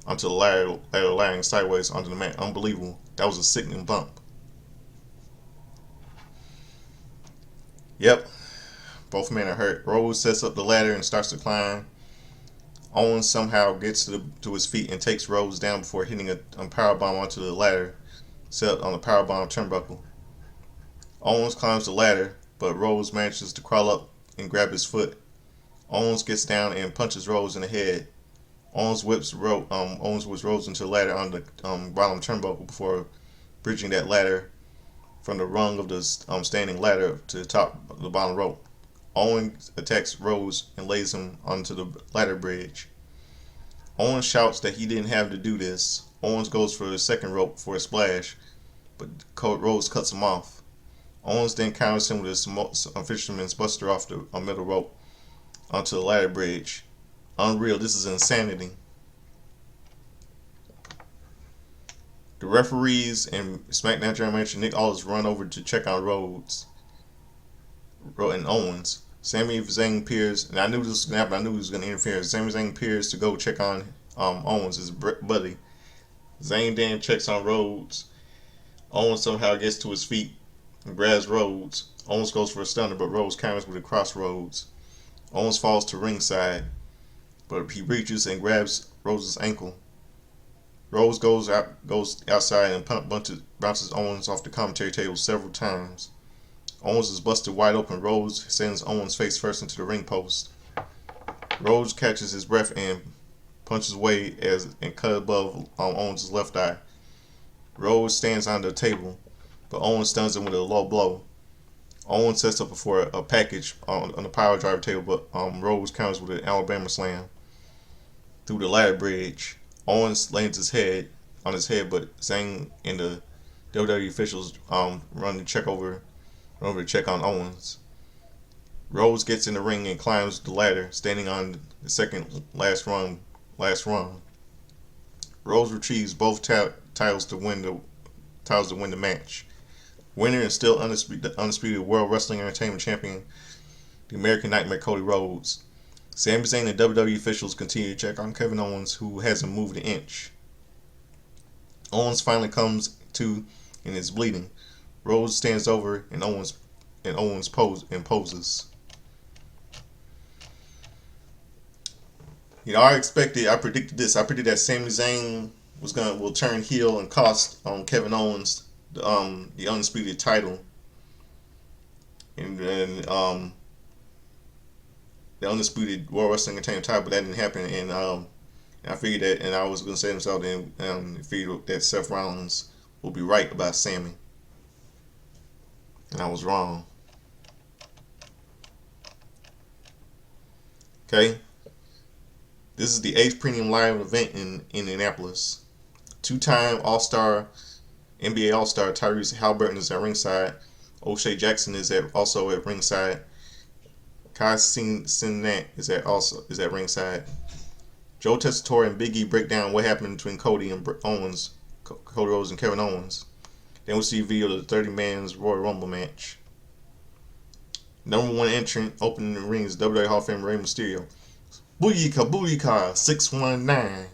Speaker 1: onto the ladder lying sideways onto the mat. Unbelievable. That was a sickening bump. Yep. Both men are hurt. Rhodes sets up the ladder and starts to climb. Owens somehow gets to his feet and takes Rhodes down before hitting a powerbomb onto the ladder set up on the powerbomb turnbuckle. Owens climbs the ladder, but Rhodes manages to crawl up and grab his foot. Owens gets down and punches Rhodes in the head. Owens whips Rhodes into the ladder on the bottom turnbuckle before bridging that ladder from the rung of the standing ladder to the bottom rope. Owens attacks Rhodes and lays him onto the ladder bridge. Owens shouts that he didn't have to do this. Owens goes for the second rope for a splash, but Rhodes cuts him off. Owens then counters him with a fisherman's buster off the middle rope onto the ladder bridge. Unreal, this is insanity. The referees and SmackDown General Manager Nick Aldis run over to check on Rhodes and Owens. Sami Zayn appears, and I knew this was going to happen. I knew he was going to interfere. Sami Zayn appears to go check on Owens, his buddy. Zayn then checks on Rhodes. Owens somehow gets to his feet and grabs Rhodes. Owens goes for a stunner, but Rhodes counters with a crossroads. Owens falls to ringside, but he reaches and grabs Rhodes' ankle. Rhodes goes outside and bounces Owens off the commentary table several times. Owens is busted wide open. Rhodes sends Owens face first into the ring post. Rhodes catches his breath and punches away and cut above Owens' left eye. Rhodes stands on the table, but Owens stuns him with a low blow. Owens sets up for a package on the power driver table, but Rhodes counters with an Alabama slam through the ladder bridge. Owens lands his head on his head, but Zayn and the WWE officials run to check on Owens. Rhodes gets in the ring and climbs the ladder, standing on the second last rung. Rhodes retrieves both titles to win the match. Winner is still undisputed World Wrestling Entertainment Champion, the American Nightmare Cody Rhodes. Sami Zayn and WWE officials continue to check on Kevin Owens, who hasn't moved an inch. Owens finally comes to and is bleeding. Rhodes stands over and Owens poses. You know, I predicted this. I predicted that Sami Zayn will turn heel and cost Kevin Owens the undisputed title, and then the undisputed World Wrestling Entertainment title, but that didn't happen. And I figured that, and I was going to say myself, and figured that Seth Rollins will be right about Sami, and I was wrong. Okay, this is the 8th premium live event in Indianapolis. Two-time All-Star, NBA All-Star Tyrese Halliburton is at ringside. O'Shea Jackson is also at ringside. Kai Cenat is at ringside. Joe Tessitore and Big E break down what happened between Cody Rhodes and Kevin Owens. Then we see a video of the 30-man's Royal Rumble match. Number 1 entrant opening the ring is WWE Hall of Famer Rey Mysterio. Booyaka 619.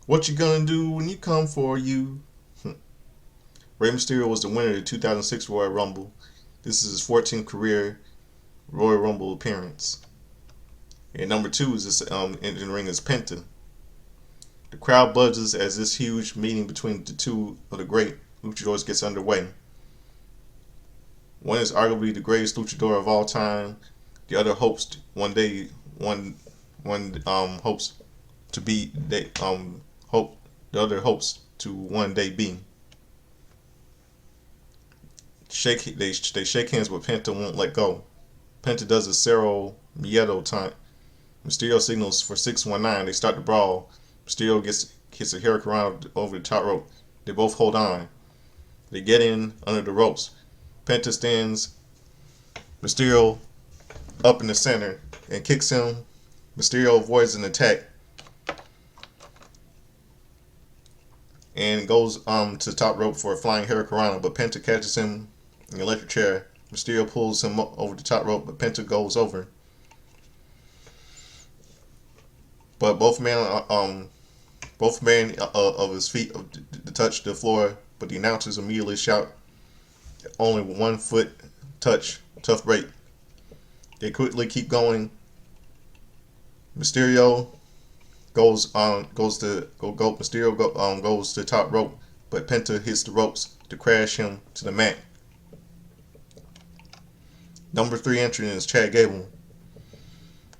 Speaker 1: What you gonna do when you come for you? Rey Mysterio was the winner of the 2006 Royal Rumble. This is his 14th career Royal Rumble appearance. And number 2 is in the ring is Penta. The crowd buzzes as this huge meeting between the two of the great luchadors gets underway. One is arguably the greatest luchador of all time. The other hopes to one day one hopes to be they hope the other hopes to one day be. They shake hands, but Penta won't let go. Penta does a Cerro Miedo taunt. Mysterio signals for 619. They start the brawl. Mysterio hits a hurricane over the top rope. They both hold on. They get in under the ropes. Penta stands Mysterio up in the center and kicks him. Mysterio avoids an attack and goes to the top rope for a flying hurricane, but Penta catches him in the electric chair. Mysterio pulls him over the top rope, but Penta goes over. But both men of his feet touch the floor, but the announcers immediately shout, "Only 1 foot touch, tough break." They quickly keep going. Mysterio goes to the top rope, but Penta hits the ropes to crash him to the mat. Number 3 entrant is Chad Gable.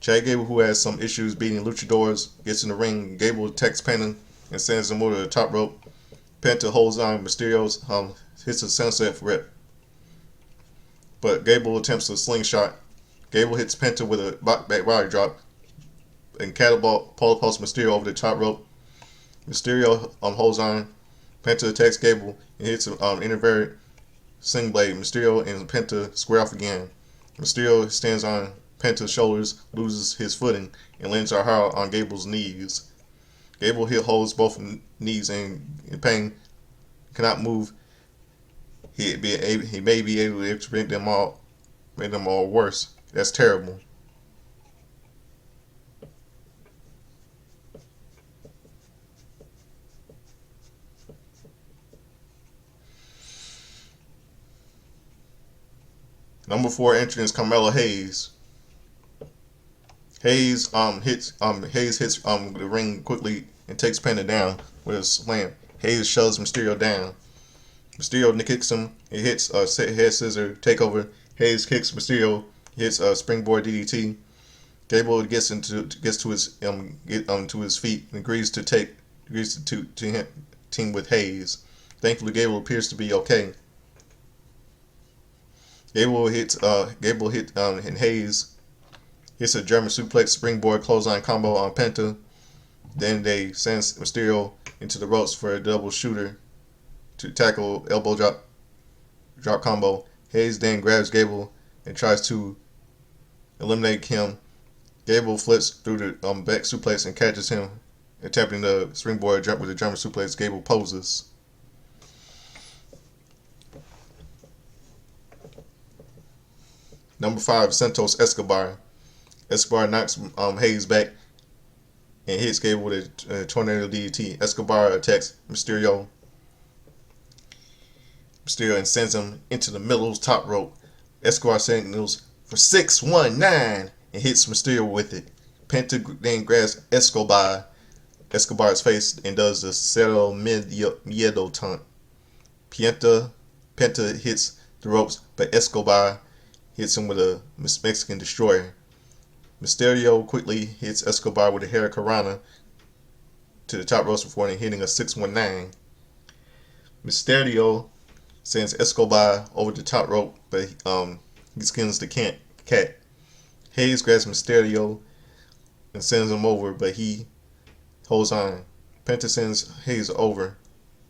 Speaker 1: Chad Gable, who has some issues beating luchadors, gets in the ring. Gable attacks Penta and sends him over to the top rope. Penta holds on. Mysterio's hits a sunset rip, but Gable attempts a slingshot. Gable hits Penta with a back body drop and catapults Mysterio over the top rope. Mysterio holds on. Penta attacks Gable and hits an inverted sling blade. Mysterio and Penta square off again. Mysterio stands on Penta's shoulders, loses his footing, and lands hard on Gable's knees. Gable holds both knees in pain, cannot move. He may be able to make them all worse. That's terrible. Number 4 entrant is Carmelo Hayes. Hayes hits the ring quickly and takes Penta down with a slam. Hayes shoves Mysterio down. Mysterio kicks him. He hits a head scissor takeover. Hayes kicks Mysterio. He hits a springboard DDT. Gable gets to his feet and agrees to team with Hayes. Thankfully, Gable appears to be okay. Gable hit and Hayes hits a German suplex springboard clothesline combo on Penta. Then they send Mysterio into the ropes for a double shooter to tackle elbow drop combo. Hayes then grabs Gable and tries to eliminate him. Gable flips through the back suplex and catches him, attempting the springboard jump with the German suplex. Gable poses. Number 5, Santos Escobar. Escobar knocks Hayes back and hits Gable with a tornado DDT. Escobar attacks Mysterio and sends him into the middle of the top rope. Escobar signals for 619 and hits Mysterio with it. Penta then grabs Escobar's face and does the Cerro Miedo taunt. Penta hits the ropes, but Escobar hits him with a Mexican destroyer. Mysterio quickly hits Escobar with a hurricanrana to the top rope before hitting a 619. Mysterio sends Escobar over the top rope, but he skins the cat. Hayes grabs Mysterio and sends him over, but he holds on. Penta sends Hayes over,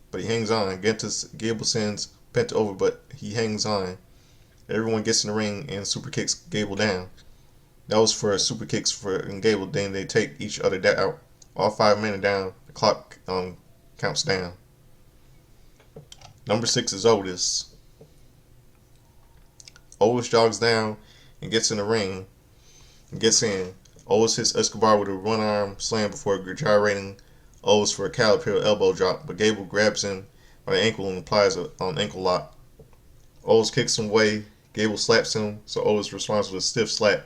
Speaker 1: but he hangs on. Gable sends Penta over, but he hangs on. Everyone gets in the ring and super kicks Gable down. That was for super kicks for Gable. Then they take each other out. All 5 men are down. The clock counts down. Number 6 is Otis. Otis jogs down and gets in the ring and gets in. Otis hits Escobar with a one-arm slam before gyrating Otis for a caterpillar elbow drop, but Gable grabs him by the ankle and applies an ankle lock. Otis kicks him away. Gable slaps him, so Otis responds with a stiff slap.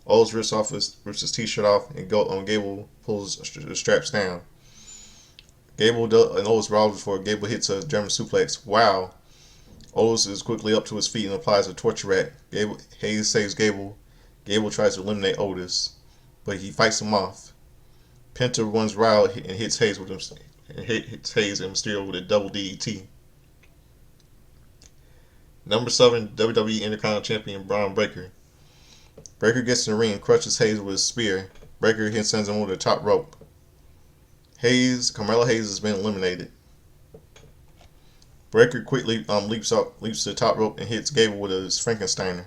Speaker 1: Otis rips his t-shirt off, and Gable pulls the straps down. And Otis rolls before Gable hits a German suplex. Wow. Otis is quickly up to his feet and applies a torture rack. Hayes saves Gable. Gable tries to eliminate Otis, but he fights him off. Penta runs wild and hits Hayes and Mysterio with a double DDT. Number 7, WWE Intercontinental Champion Braun Breaker. Breaker gets in the ring and crushes Hayes with a spear. Breaker sends him over the top rope. Carmelo Hayes has been eliminated. Breaker quickly leaps to the top rope and hits Gable with a Frankensteiner.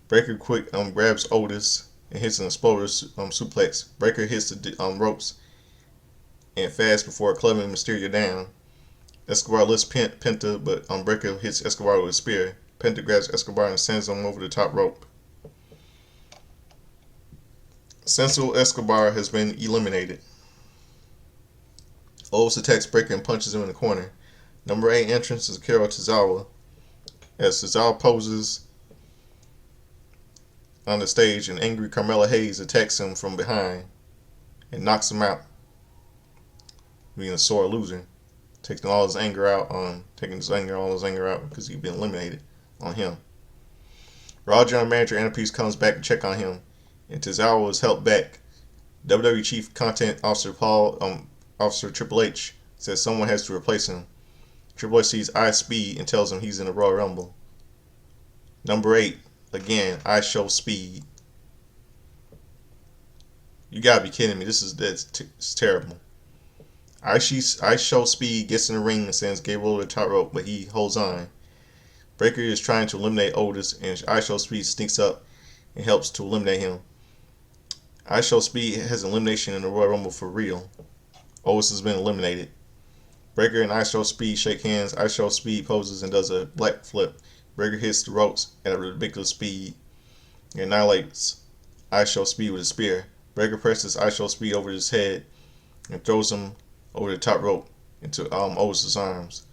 Speaker 1: Breaker grabs Otis and hits an exploder suplex. Breaker hits the ropes and fast before clubbing Mysterio down. Escobar lifts Penta, but Breaker hits Escobar with a spear. Penta grabs Escobar and sends him over the top rope. Sensual Escobar has been eliminated. Otis attacks Breaker and punches him in the corner. Number 8 entrance is Akira Tozawa. As Tozawa poses on the stage, an angry Carmelo Hayes attacks him from behind and knocks him out, being a sore loser, taking all his anger out because he's been eliminated on him. Raw General Manager Anna Peace comes back to check on him, and Tozawa is helped back. WWE Chief Content Officer Officer Triple H says someone has to replace him. Triple H sees I Speed and tells him he's in the Royal Rumble. Number 8, again, I Show Speed. You gotta be kidding me. It's terrible. I Show Speed gets in the ring and sends Gable over the top rope, but he holds on. Breaker is trying to eliminate Otis, and I Show Speed sneaks up and helps to eliminate him. I Show Speed has an elimination in the Royal Rumble for real. Otis has been eliminated. Breaker and I Show Speed shake hands. I Show Speed poses and does a black flip. Breaker hits the ropes at a ridiculous speed and annihilates I Show Speed with a spear. Breaker presses I Show Speed over his head and throws him over the top rope into Otis' arms.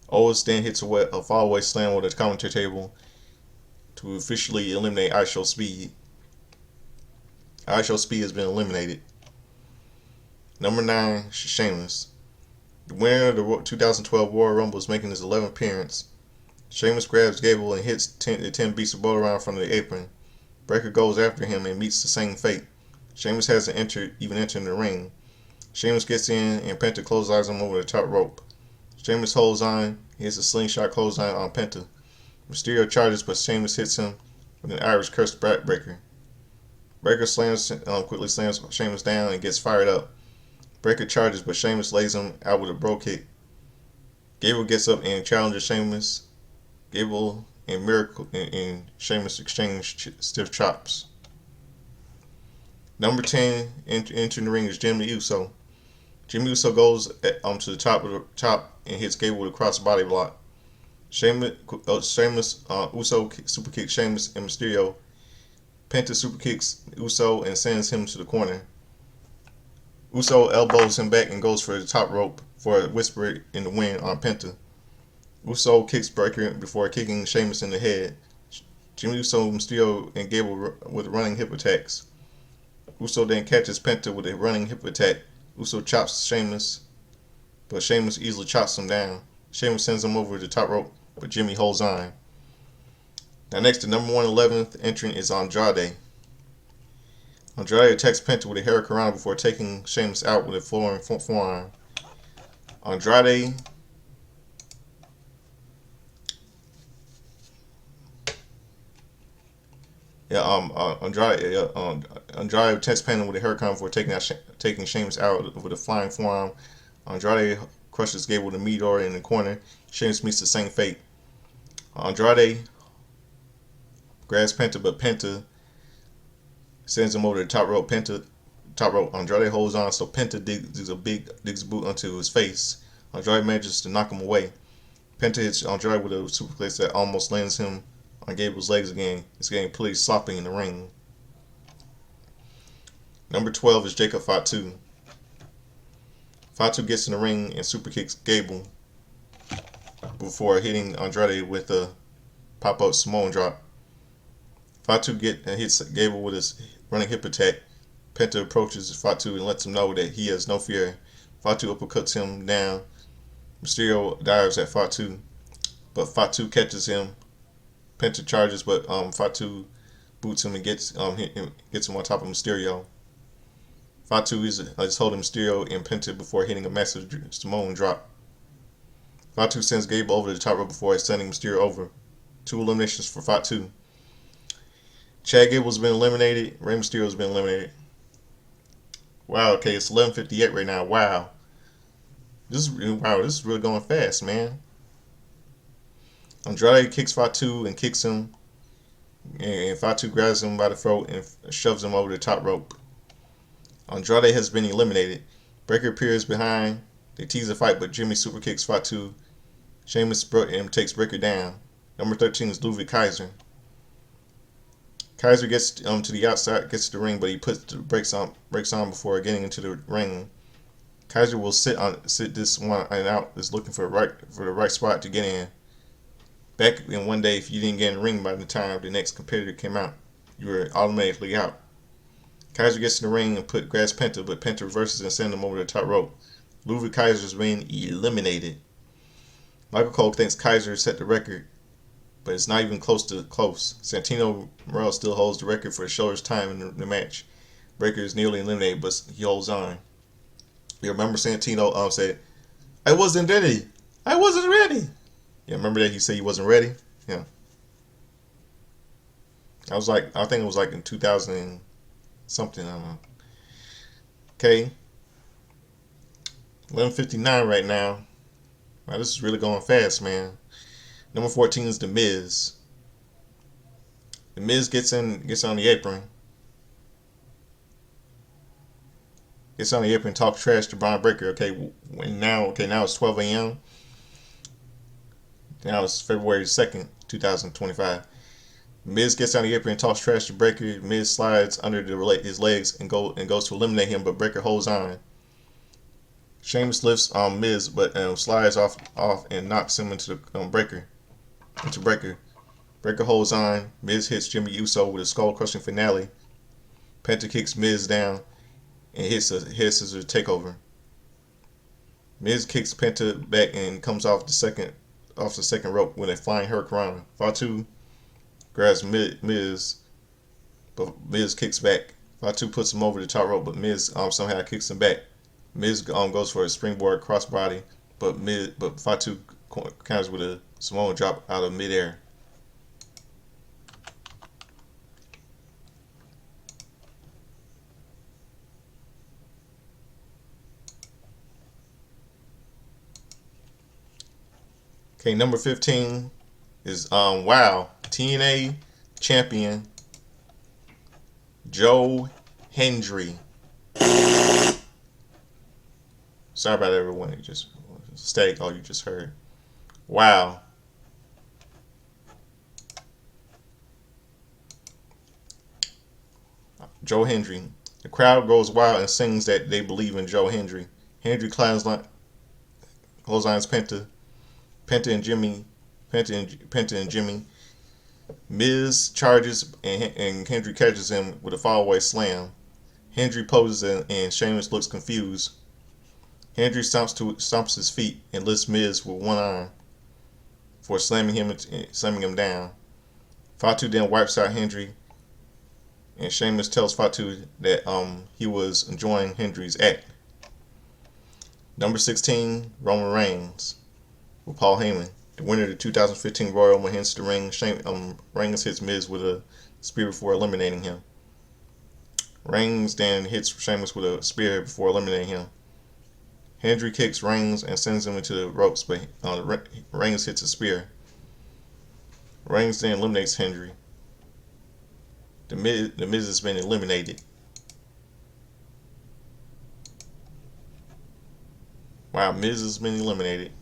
Speaker 1: Otis then hits a fallaway slam with a commentary table to officially eliminate I Show Speed. I Show Speed has been eliminated. Number 9, Sheamus. The winner of the 2012 Royal Rumble is making his 11th appearance. Sheamus grabs Gable and hits the 10 beats of boat around from the apron. Breaker goes after him and meets the same fate. Sheamus hasn't even entered the ring. Sheamus gets in and Penta clotheslines him over the top rope. Sheamus holds on. He hits a slingshot clothesline on Penta. Mysterio charges, but Sheamus hits him with an Irish curse breaker. Breaker quickly slams Sheamus down and gets fired up. Breaker charges, but Sheamus lays him out with a bro kick. Gable gets up and challenges Sheamus. Gable and Sheamus exchange stiff chops. Number 10 entering the ring is Jimmy Uso. Jimmy Uso goes to the top and hits Gable with a crossbody block. Uso super kicks Sheamus and Mysterio. Penta super kicks Uso and sends him to the corner. Uso elbows him back and goes for the top rope for a whisper in the wind on Penta. Uso kicks Breaker before kicking Sheamus in the head. Jimmy Uso, Mysterio, and Gable with running hip attacks. Uso then catches Penta with a running hip attack. Uso chops Sheamus, but Sheamus easily chops him down. Sheamus sends him over the top rope, but Jimmy holds on. Now next, the number 11th entrant is Andrade. Andrade attacks Penta with a hurricanrana before taking Sheamus out with a forearm. Andrade Andrade attacks Penta with a hurricane before taking Sheamus out with a flying forearm. Andrade crushes Gable with a meteor in the corner. Sheamus meets the same fate. Andrade grabs Penta, but Penta sends him over the top rope. Andrade holds on, so Penta digs a boot onto his face. Andrade manages to knock him away. Penta hits Andrade with a superplex that almost lands him on Gable's legs again. It's getting pretty sloppy in the ring. Number 12 is Jacob Fatu. Fatu gets in the ring and super kicks Gable before hitting Andrade with a pop-up Samoan drop. Fatu hits Gable with his running hip attack. Penta approaches Fatu and lets him know that he has no fear. Fatu uppercuts him down. Mysterio dives at Fatu, but Fatu catches him. Penta charges, but Fatu boots him and gets him on top of Mysterio. Fatu is holding Mysterio and Penta before hitting a massive Samoan drop. Fatu sends Gable over the top rope before sending Mysterio over. 2 eliminations for Fatu. Chad Gable's been eliminated. Rey Mysterio's been eliminated. Wow, okay, it's 11:58 right now. Wow. This is really going fast, man. Andrade kicks Fatu and kicks him. And Fatu grabs him by the throat and shoves him over the top rope. Andrade has been eliminated. Breaker appears behind. They tease a fight, but Jimmy super kicks Fatu. Sheamus takes Breaker down. Number 13 is Ludwig Kaiser. Kaiser gets to the outside, gets to the ring, but he puts the brakes on before getting into the ring. Kaiser will sit this one and out, is looking for the right spot to get in. Back in one day, if you didn't get in the ring by the time the next competitor came out, you were automatically out. Kaiser gets in the ring and grabs Penta, but Penta reverses and sends him over the top rope. Ludwig Kaiser is being eliminated. Michael Cole thinks Kaiser set the record, but it's not even close. Santino Morel still holds the record for the shortest time in the match. Breaker is nearly eliminated, but he holds on. You remember Santino said, "I wasn't ready. I wasn't ready." Yeah, remember that he said he wasn't ready? Yeah. I think it was like in 2000 and something, I don't know. Okay. 11:59 right now. Wow, this is really going fast, man. Number 14 is The Miz. The Miz gets on the apron. Gets on the apron and talks trash to Braun Breaker. Now it's 12 a.m. Now it's February 2nd, 2025. Miz gets on the apron and talks trash to Breaker. Miz slides under his legs and goes to eliminate him, but Breaker holds on. Sheamus lifts Miz, but slides off and knocks him into the Breaker. Breaker holds on. Miz hits Jimmy Uso with a skull-crushing finale. Penta kicks Miz down and hits a scissors takeover. Miz kicks Penta back and comes off the second rope with a flying hurricanrana. Fatu grabs Miz, but Miz kicks back. Fatu puts him over the top rope, but Miz somehow kicks him back. Miz goes for a springboard crossbody, but Fatu counters with a Samoan drop out of midair. Okay, number 15 is TNA champion Joe Hendry. Sorry about everyone. You just static all you just heard. Wow. Joe Hendry. The crowd goes wild and sings that they believe in Joe Hendry. Hendry holds on his Penta and Jimmy. Miz charges and Hendry catches him with a fallaway slam. Hendry poses and Sheamus looks confused. Hendry stomps his feet and lifts Miz with one arm for slamming him down. Fatu then wipes out Hendry, and Sheamus tells Fatu that he was enjoying Hendry's act. Number 16, Roman Reigns with Paul Heyman. The winner of the 2015 Royal Rumble hits the ring. Reigns hits Miz with a spear before eliminating him. Reigns then hits Sheamus with a spear before eliminating him. Hendry kicks Reigns and sends him into the ropes, but Reigns hits a spear. Reigns then eliminates Hendry. The Miz has been eliminated. Wow, Miz has been eliminated.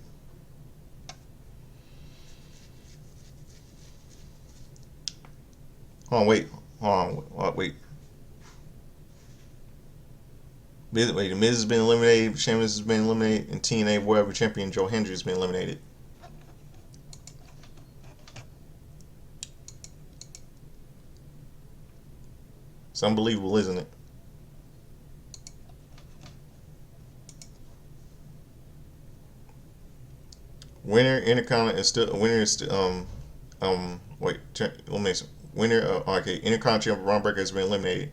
Speaker 1: Wait. The Miz has been eliminated, Sheamus has been eliminated, and TNA World Champion Joe Hendry has been eliminated. It's unbelievable, isn't it? Winner is still wait elimination. Winner okay, Intercontinental champion Braun Breaker has been eliminated.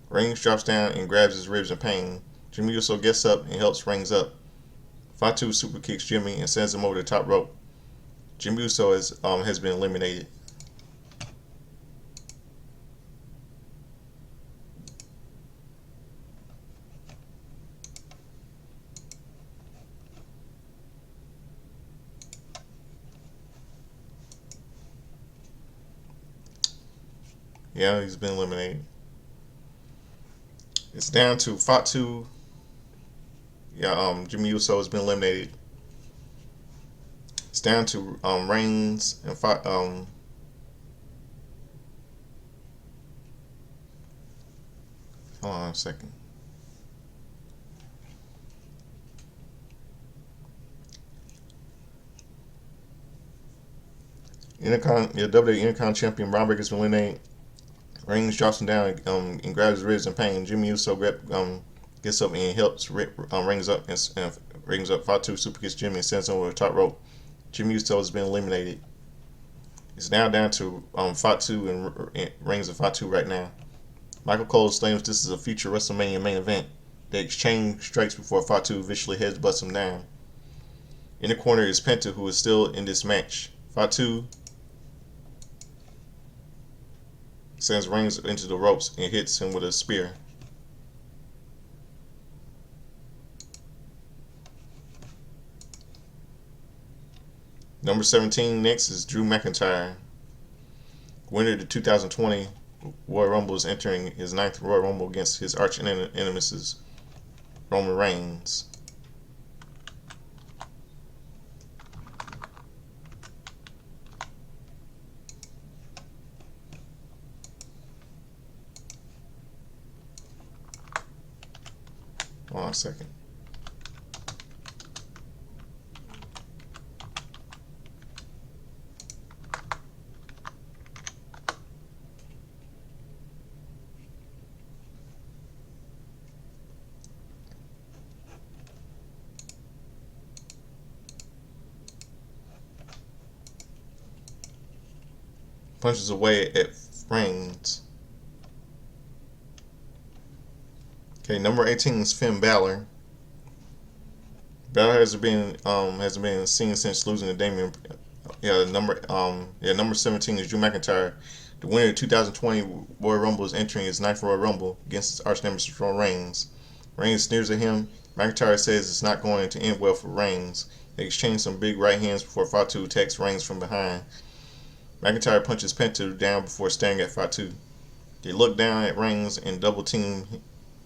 Speaker 1: Reigns drops down and grabs his ribs in pain. Jimmy Uso gets up and helps Reigns up. Fatu super kicks Jimmy and sends him over the top rope. Jimmy Uso has been eliminated. Yeah, he's been eliminated. It's down to Fatu. Yeah, Jimmy Uso has been eliminated. It's down to Reigns and hold on a second. WWE Intercon champion Braun Breaker has been eliminated. Reigns drops him down and grabs his ribs in pain. Jimmy Uso gets up and helps Reigns up and Reigns up. Fatu super kicks Jimmy and sends him over the top rope. Jimmy Uso has been eliminated. It's now down to Fatu and Reigns and Fatu right now. Michael Cole claims this is a future WrestleMania main event. They exchange strikes before Fatu vicious headbutts him down. In the corner is Penta, who is still in this match. Fatu sends Reigns into the ropes and hits him with a spear. Number 17 next is Drew McIntyre. Winner of the 2020 Royal Rumble is entering his 9th Royal Rumble against his arch nemesis, Roman Reigns. Hold on a second. Punches away at Reigns. Okay, number 18 is Finn Balor. Balor has been seen since losing to Damian. Number 17 is Drew McIntyre. The winner of the 2020 Royal Rumble is entering his 9th Royal Rumble against his arch nemesis Roman Reigns. Reigns sneers at him. McIntyre says it's not going to end well for Reigns. They exchange some big right hands before Fatu attacks Reigns from behind. McIntyre punches Penta down before staring at Fatu. They look down at Reigns and double team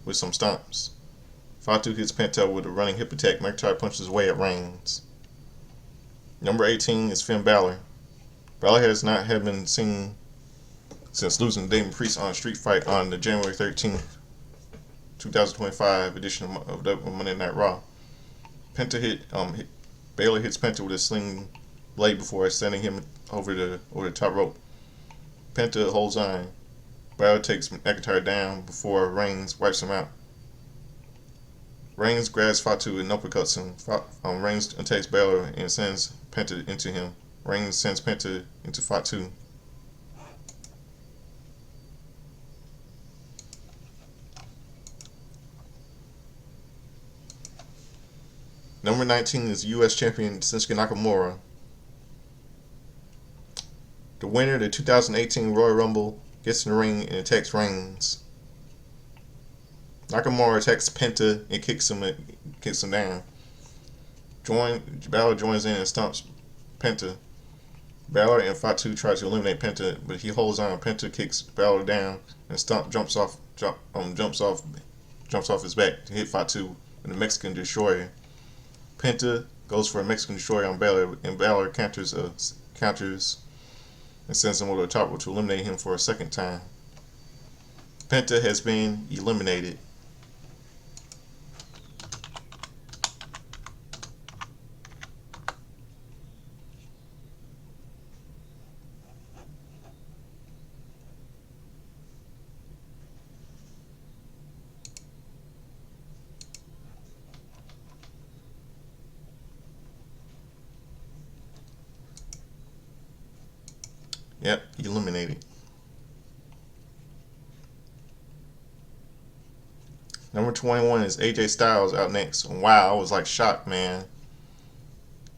Speaker 1: with some stomps. Fatu hits Penta with a running hip attack. McIntyre punches away at Reigns. Number 18 is Finn Balor. Balor has not been seen since losing to Damian Priest on a street fight on the January 13th, 2025 edition of Monday Night Raw. Balor hits Penta with a sling blade before sending him over the top rope. Penta holds on. Balor takes McIntyre down before Reigns wipes him out. Reigns grabs Fatu and uppercuts him. Reigns attacks Balor and sends Penta into him. Reigns sends Penta into Fatu. Number 19 is U.S. champion Shinsuke Nakamura. The winner of the 2018 Royal Rumble gets in the ring and attacks Reigns. Nakamura attacks Penta and kicks him down. Balor joins in and stomps Penta. Balor and Fatu try to eliminate Penta, but he holds on. Penta kicks Balor down and jumps off his back to hit Fatu with a Mexican Destroyer. Penta goes for a Mexican Destroyer on Balor, and Balor counters and sends him over the top rope to eliminate him for a second time. Penta has been eliminated. Yep, eliminated. Number 21 is AJ Styles out next. Wow, I was like shocked, man.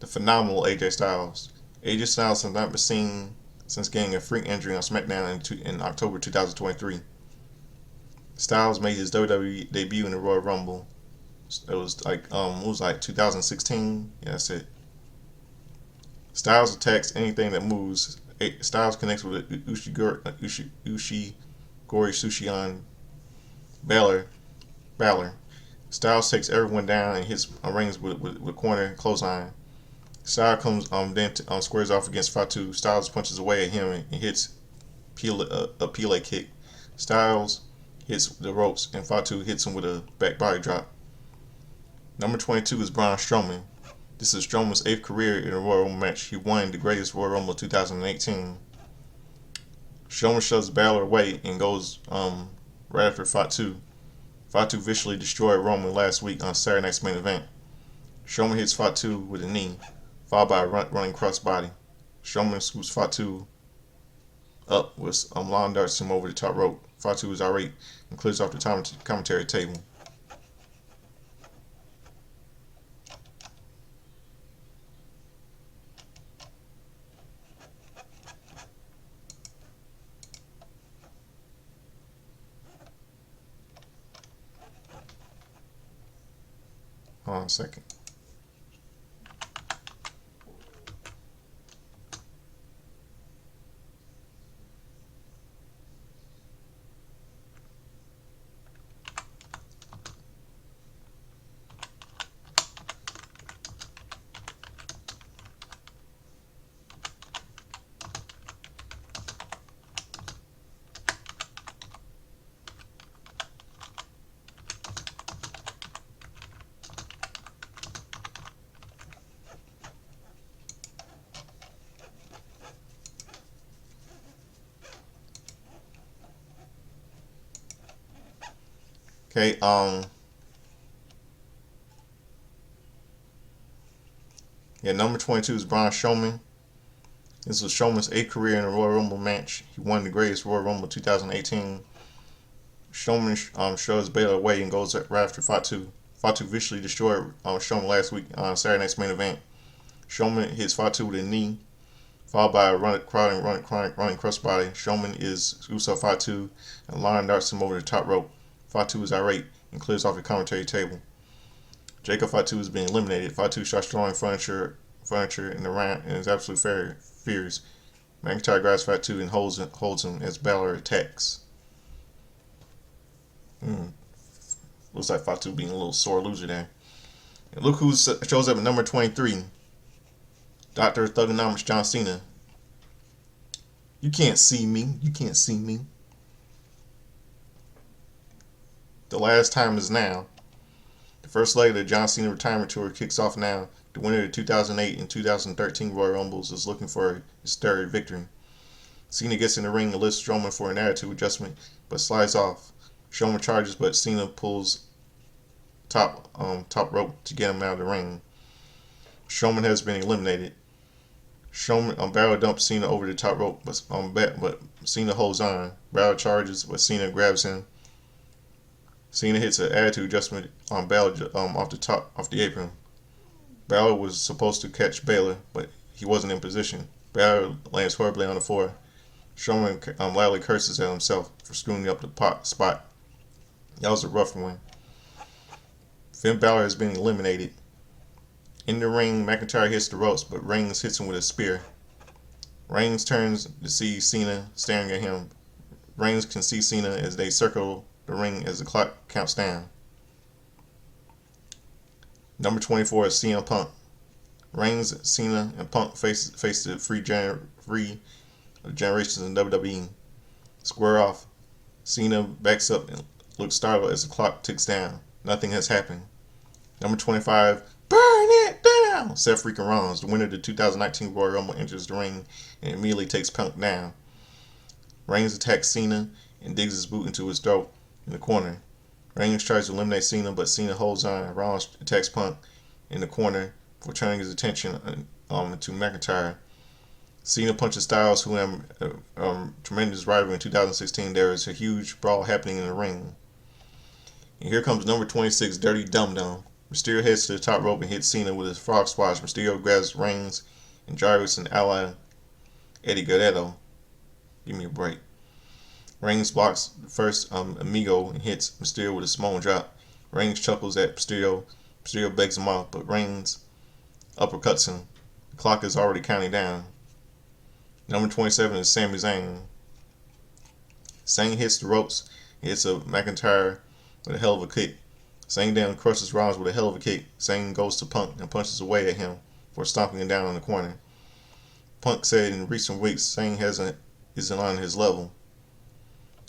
Speaker 1: The phenomenal AJ Styles. AJ Styles has not been seen since getting a freak injury on SmackDown in October 2023. Styles made his WWE debut in the Royal Rumble. It was like 2016. Yeah, that's it. Styles attacks anything that moves. Styles connects with Ushigori Sushion Balor. Styles takes everyone down and hits rings with corner clothesline. Styles comes squares off against Fatu. Styles punches away at him and hits a Pele kick. Styles hits the ropes and Fatu hits him with a back body drop. Number 22 is Braun Strowman. This is Strowman's 8th career in a Royal Rumble match. He won the greatest Royal Rumble 2018. Strowman shoves Balor away and goes right after Fatu. Fatu viciously destroyed Roman last week on Saturday Night's Main Event. Strowman hits Fatu with a knee, followed by a running crossbody. Strowman scoops Fatu up with lawn darts him over the top rope. Fatu is irate and clears off the commentary table. Hold on a second. Okay, number 22 is Braun Strowman. This was Strowman's 8th career in a Royal Rumble match. He won the greatest Royal Rumble 2018. Strowman shoves Balor away and goes right after Fatu. Fatu viciously destroyed Strowman last week on Saturday Night's Main Event. Strowman hits Fatu with a knee, followed by a running crossbody. Strowman is scoops up Fatu and lawn darts him over the top rope. Fatu is irate and clears off the commentary table. Jacob Fatu is being eliminated. Fatu starts throwing furniture in the Rant and is absolutely furious. McIntyre grabs Fatu and holds him as Balor attacks. Looks like Fatu being a little sore loser there. And look who shows up at number 23. Dr. Thugonomics John Cena. You can't see me. You can't see me. The last time is now. The first leg of the John Cena retirement tour kicks off now. The winner of the 2008 and 2013 Royal Rumbles is looking for his third victory. Cena gets in the ring and lifts Strowman for an attitude adjustment, but slides off. Strowman charges, but Cena pulls top rope to get him out of the ring. Strowman has been eliminated. Balor dumps Cena over the top rope, but Cena holds on. Balor charges, but Cena grabs him. Cena hits an attitude adjustment on Balor off the apron. Balor was supposed to catch Balor, but he wasn't in position. Balor lands horribly on the floor. Strowman loudly curses at himself for screwing up the spot. That was a rough one. Finn Balor has been eliminated. In the ring, McIntyre hits the ropes, but Reigns hits him with a spear. Reigns turns to see Cena staring at him. Reigns can see Cena as they circle the ring as the clock counts down. Number 24 is CM Punk. Reigns, Cena, and Punk face the three generations in WWE. Square off. Cena backs up and looks startled as the clock ticks down. Nothing has happened. Number 25, burn it down! Seth freaking Rollins, the winner of the 2019 Royal Rumble, enters the ring and immediately takes Punk down. Reigns attacks Cena and digs his boot into his throat in the corner. Reigns tries to eliminate Cena, but Cena holds on. Rollins attacks Punk in the corner for turning his attention to McIntyre. Cena punches Styles, who had tremendous rival in 2016. There is a huge brawl happening in the ring. And here comes number 26, Dirty Dum Dum. Mysterio heads to the top rope and hits Cena with his frog splash. Mysterio grabs rings and gyrates an ally, Eddie Guerrero. Give me a break. Reigns blocks the first Amigo and hits Mysterio with a small drop. Reigns chuckles at Mysterio. Mysterio begs him off, but Reigns uppercuts him. The clock is already counting down. Number 27 is Sami Zayn. Zayn hits the ropes and hits a McIntyre with a hell of a kick. Zayn then crushes Rollins with a hell of a kick. Zayn goes to Punk and punches away at him for stomping him down in the corner. Punk said in recent weeks Zayn isn't on his level.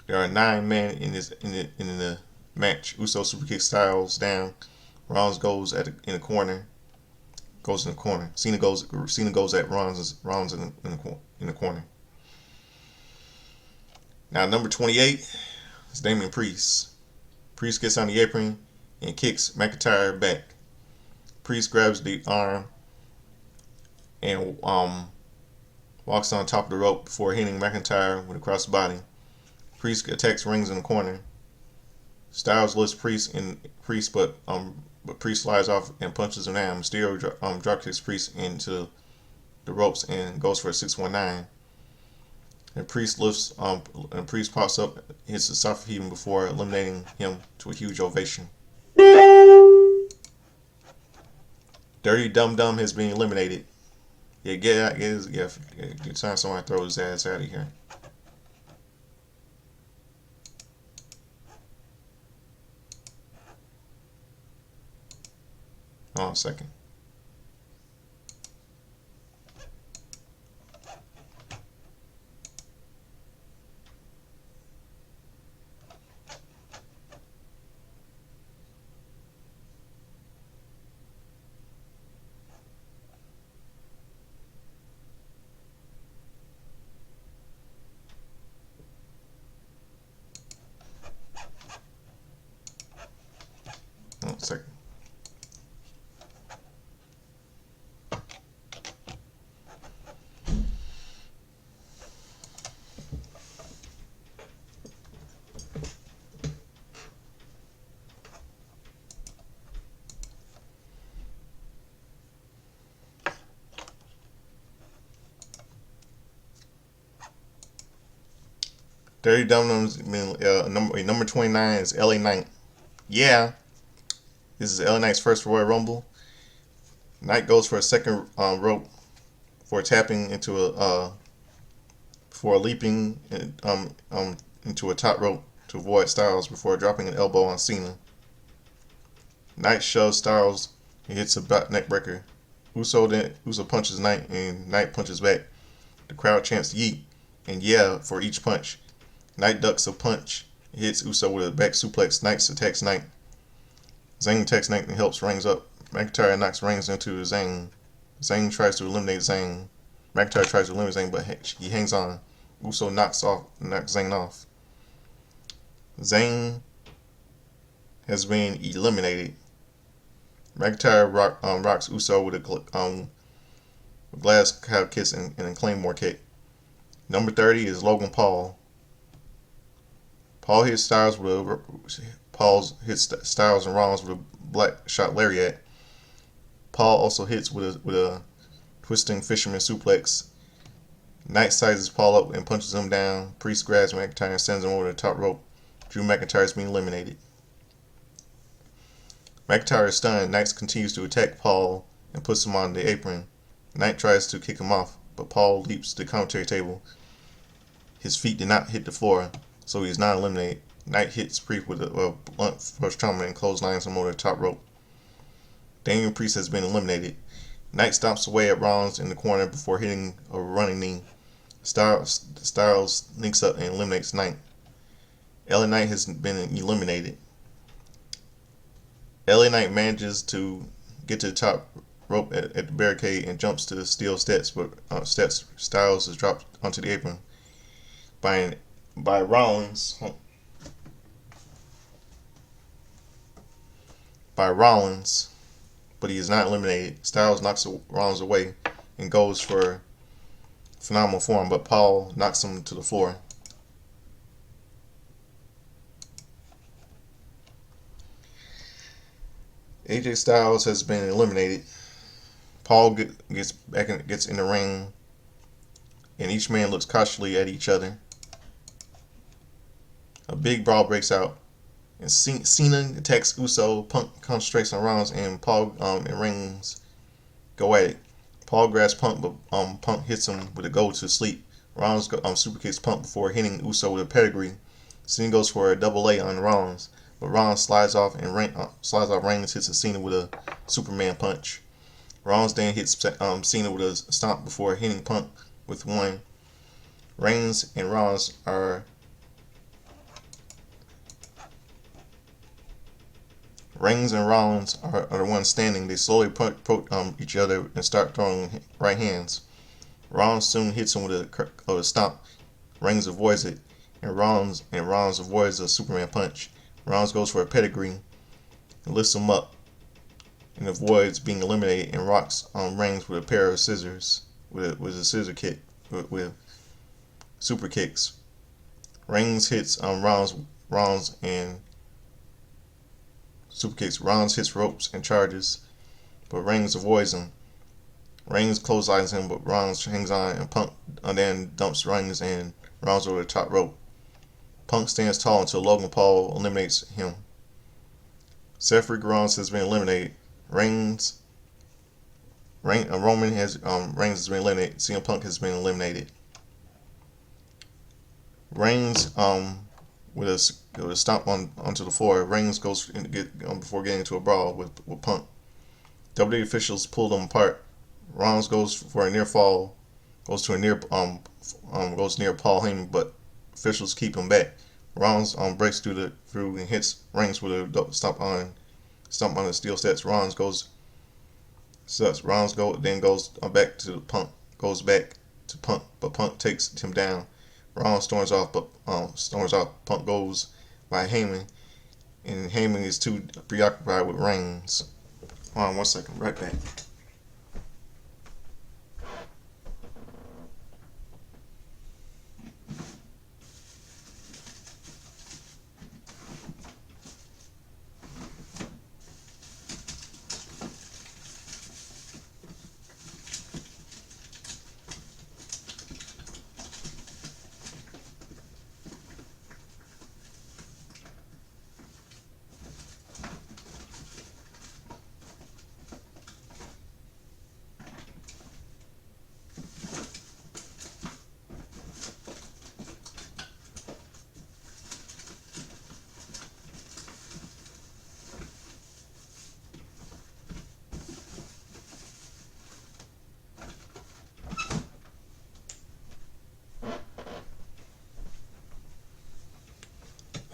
Speaker 1: There are 9 men in the match. Uso super kicks Styles down. Rollins goes in the corner. Cena goes at Rollins in the corner. Now number 28 is Damian Priest. Priest gets on the apron and kicks McIntyre back. Priest grabs the arm and walks on top of the rope before hitting McIntyre with a crossbody. Priest attacks Reigns in the corner. Styles lifts Priest, but Priest slides off and punches him down. Mysterio drop kicks Priest into the ropes and goes for a 619. And Priest pops up, hits the soft heaving before eliminating him to a huge ovation. Dirty Dum Dum has been eliminated. It's time somebody throw his ass out of here. Hold on a second. Hold on a second. Dirty Dum Dum's number 29 is LA Knight. Yeah, this is LA Knight's first Royal Rumble. Knight goes for a second rope for tapping into leaping into a top rope to avoid Styles before dropping an elbow on Cena. Knight shoves Styles and hits a neck breaker. Uso punches Knight and Knight punches back. The crowd chants yeet and yeah for each punch. Knight ducks a punch, hits Uso with a back suplex. Knight attacks Knight. Zayn attacks Knight and helps Reigns up. McIntyre knocks Reigns into Zayn. Zayn tries to eliminate Zayn. McIntyre tries to eliminate Zayn, but he hangs on. Uso knocks Zayn off. Zayn has been eliminated. McIntyre rocks Uso with a glass cow kiss and a Claymore kick. Number 30 is Logan Paul. Paul hits Styles and Rollins with a black shot lariat. Paul also hits with a twisting fisherman suplex. Knight sizes Paul up and punches him down. Priest grabs McIntyre and sends him over the top rope. Drew McIntyre is being eliminated. McIntyre is stunned. Knight continues to attack Paul and puts him on the apron. Knight tries to kick him off, but Paul leaps to the commentary table. His feet did not hit the floor, so he is not eliminated. Knight hits Priest with a blunt first trauma and clotheslines him over the top rope. Damian Priest has been eliminated. Knight stomps away at Rollins in the corner before hitting a running knee. Styles links up and eliminates Knight. LA Knight has been eliminated. LA Knight manages to get to the top rope at the barricade and jumps to the steel steps, but Styles is dropped onto the apron by Rollins. But he is not eliminated. Styles knocks Rollins away and goes for phenomenal form, but Paul knocks him to the floor. AJ Styles has been eliminated. Paul gets in the ring, and each man looks cautiously at each other. A big brawl breaks out, and Cena attacks Uso. Punk concentrates on Rollins, and Paul and Reigns go at it. Paul grabs Punk, but Punk hits him with a go to sleep. Rollins super kicks Punk before hitting Uso with a pedigree. Cena goes for a double A on Rollins, but Rollins slides off, and Reigns hits Cena with a Superman punch. Rollins then hits Cena with a stomp before hitting Punk with one. Reigns and Rollins are the ones standing. They slowly approach each other and start throwing right hands. Rollins soon hits him with a stomp. Reigns avoids it, and Rollins avoids a Superman punch. Rollins goes for a pedigree and lifts him up and avoids being eliminated, and rocks Reigns with a pair of scissors with a scissor kick with super kicks. Reigns hits Rollins and super kicks. Rollins hits ropes and charges, but Reigns avoids him. Reigns clotheslines him, but Rollins hangs on, and Punk then dumps Reigns and Rollins over the top rope. Punk stands tall until Logan Paul eliminates him. Seth Rollins has been eliminated. Reigns has been eliminated. CM Punk has been eliminated. Reigns with a stomp onto the floor. Reigns goes before getting into a brawl with Punk. WWE officials pull them apart. Rollins goes for a near fall, goes near Paul Heyman, but officials keep him back. Rollins breaks through and hits Reigns with a stomp on the steel steps. Rollins goes back to Punk, but Punk takes him down. Rollins storms off, Punk goes by Heyman, and Heyman is too preoccupied with Reigns. Hold on 1 second, right back.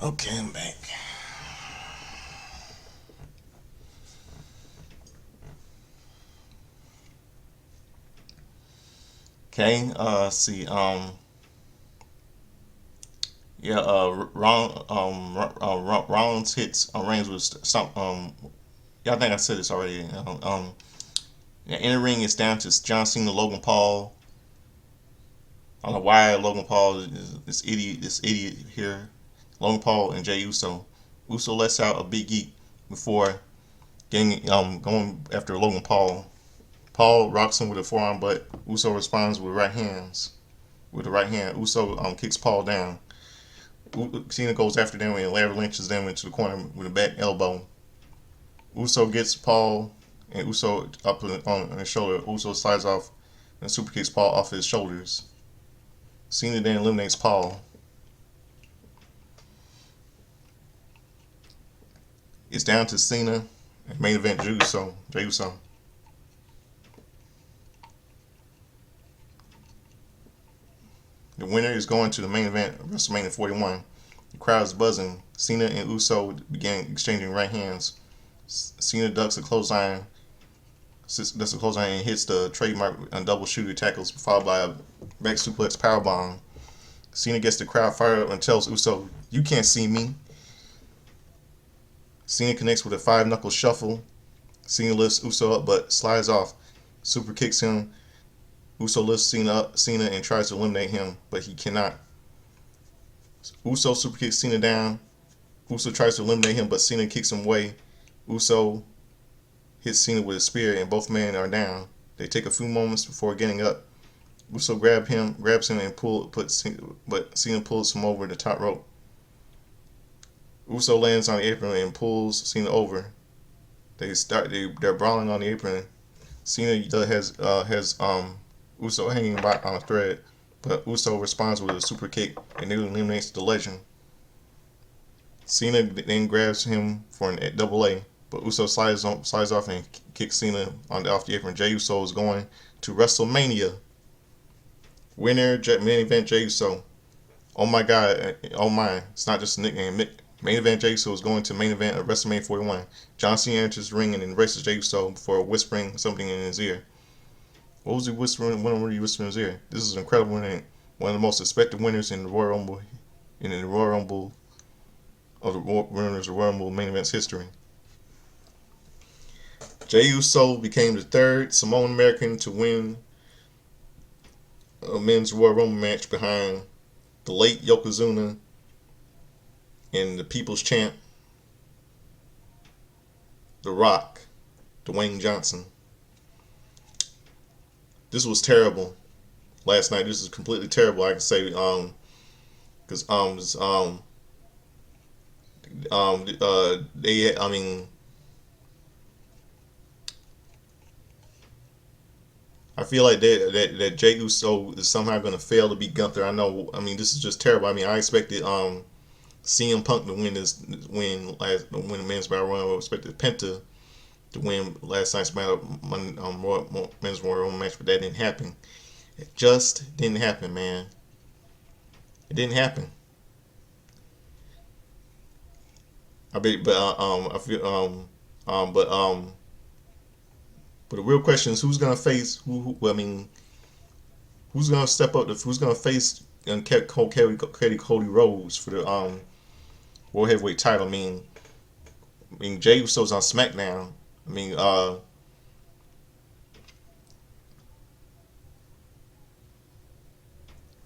Speaker 1: Okay, I'm back. Okay, see, yeah, Rollins hits Reigns with stomp. Yeah, I think I said this already. Yeah, in the ring, it's down to John Cena, Logan Paul. I don't know why Logan Paul is this idiot here. Logan Paul and Jey Uso. Uso lets out a big geek before going after Logan Paul. Paul rocks him with a forearm, but Uso responds with right hands. With the right hand, Uso kicks Paul down. Cena goes after them and Larry lynches them into the corner with a back elbow. Uso gets Paul and Uso up on his shoulder. Uso slides off and super kicks Paul off his shoulders. Cena then eliminates Paul. It's down to Cena and main event Jey Uso. The winner is going to the main event of WrestleMania 41. The crowd is buzzing. Cena and Uso began exchanging right hands. Cena ducks a clothesline and hits the trademark double shooter tackles, followed by a back suplex powerbomb. Cena gets the crowd fired up and tells Uso, "You can't see me." Cena connects with a 5-knuckle shuffle. Cena lifts Uso up but slides off. Super kicks him Uso lifts Cena and tries to eliminate him, but he cannot. Uso super kicks Cena down. Uso tries to eliminate him, but Cena kicks him away. Uso hits Cena with a spear, and both men are down. They take a few moments before getting up. Uso grabs him and but Cena pulls him over the top rope. Uso lands on the apron and pulls Cena over. They're brawling on the apron. Cena has Uso hanging by on a thread, but Uso responds with a super kick and nearly eliminates the legend. Cena then grabs him for a double A, but Uso slides off and kicks Cena off the apron. Jey Uso is going to WrestleMania. Winner, main event Jey Uso. Oh my God, oh my, it's not just a nickname. Main event Jey Uso is going to main event of WrestleMania 41. John Cena enters the ring and embraces Jey Uso before whispering something in his ear. What was he whispering? When were you whispering in his ear? This is an incredible winning. One of the most expected winners in the Royal Rumble, of the winners of Royal Rumble main event's history. Jey Uso became the third Samoan American to win a men's Royal Rumble match behind the late Yokozuna and the People's Champ, The Rock, Dwayne Johnson. This was terrible last night. This is completely terrible. I can say because they I mean I feel like that Jey Uso is somehow going to fail to beat Gunther. I know. I mean, this is just terrible. I mean, I expected CM Punk to win the men's battle royal. I expected Penta to win last night's men's royal match, but that didn't happen. It just didn't happen, man. It didn't happen. I bet, but I feel but the real question is who's gonna face who I mean, who's gonna step up? Who's gonna face Cody Rhodes for the world heavyweight title? I mean Jey Uso's on SmackDown. I mean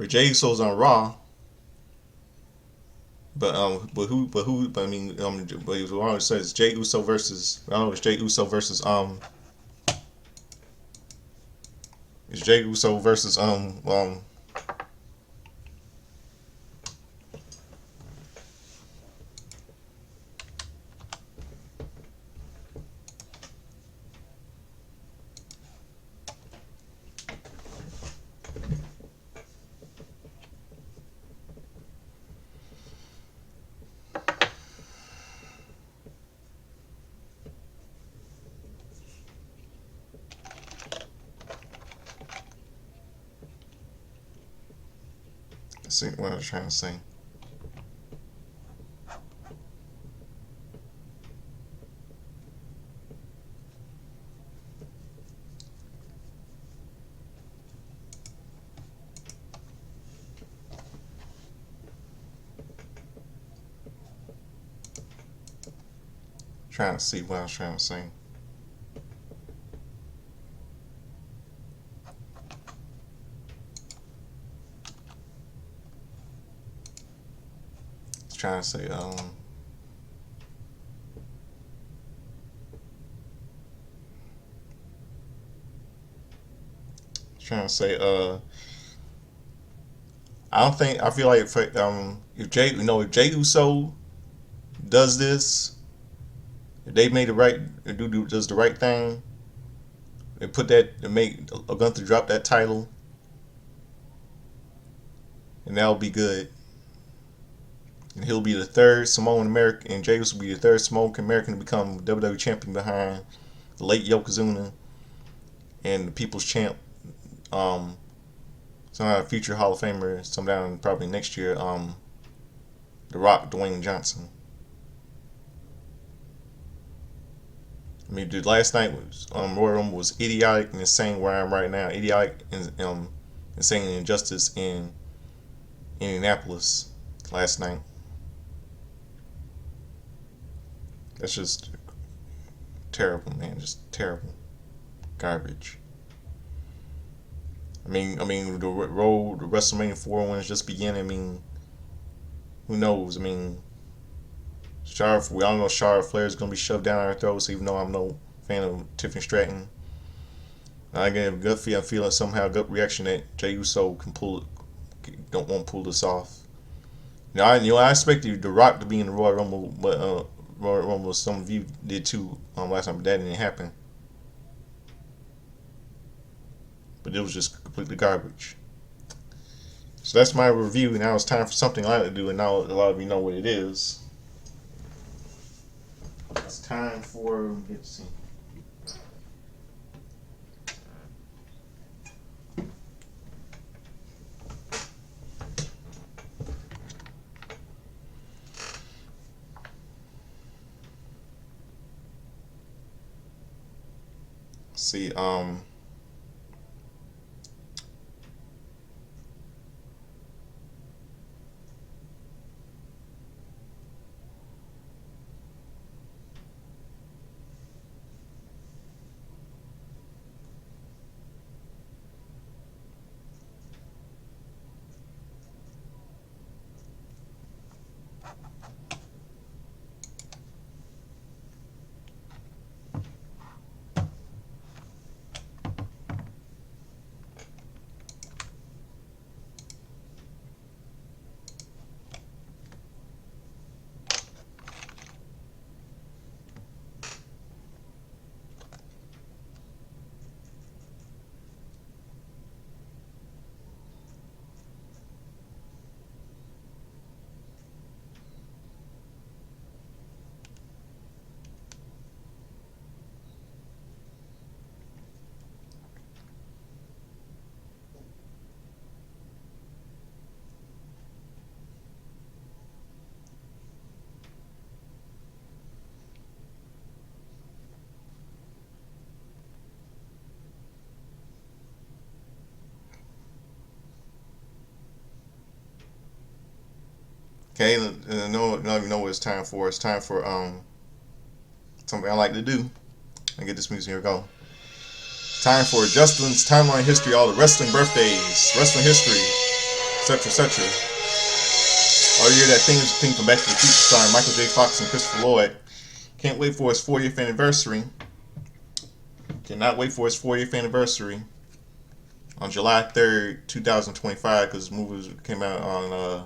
Speaker 1: Jey Uso's on Raw. But I mean but what I says Jey Uso versus I don't know it's Jey Uso versus it's Jey Uso versus let's see what I was trying to say. Trying to see what I was trying to say. Trying to say trying to say I don't think I feel like if Jey Uso does this, if they made the right does the right thing, they put that to make Gunther drop that title, and that'll be good. And he'll be the third Samoan American, and Jey Uso will be the third Samoan American to become WWE champion behind the late Yokozuna and the People's Champ. Somehow a future Hall of Famer, sometime probably next year. The Rock, Dwayne Johnson. I mean, dude, last night was Royal Rumble was idiotic and insane where I am right now. Idiotic and insane and injustice in Indianapolis last night. That's just terrible, man. Just terrible. Garbage. The road, the WrestleMania 4 when it's just beginning. Who knows? We all know Charlotte Flair is gonna be shoved down our throats. Even though I'm no fan of Tiffany Stratton, I get a gut feel. I'm feeling somehow gut reaction that Jey Uso can pull, don't want to pull this off. I expected The Rock to be in the Royal Rumble, but Royal Rumble, some of you did too last time, but that didn't happen. But it was just completely garbage. So that's my review. Now it's time for something I like to do, and now a lot of you know what it is. It's time for, let's see. See, okay, no, you know what it's time for. It's time for something I like to do. I get this music, here we go. Time for Justin's timeline history, all the wrestling birthdays, wrestling history, etc., etc. All year that theme from Back to the Future starring Michael J. Fox and Christopher Lloyd. Can't wait for his 40th anniversary. Cannot wait for his 40th anniversary on July 3rd, 2025, because the movie came out on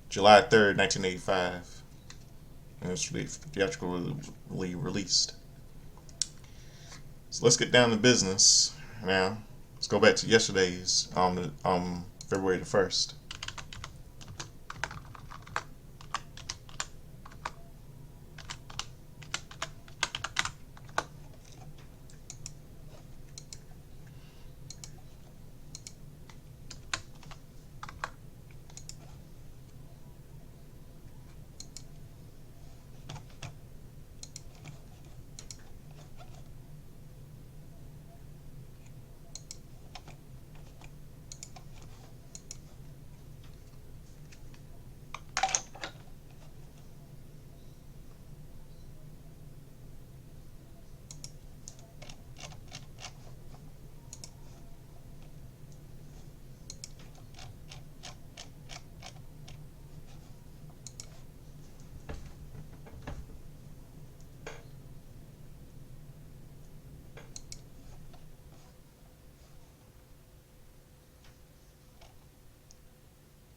Speaker 1: July 3rd, 1985. And it was theatrically released. So let's get down to business now. Let's go back to yesterday's February the 1st.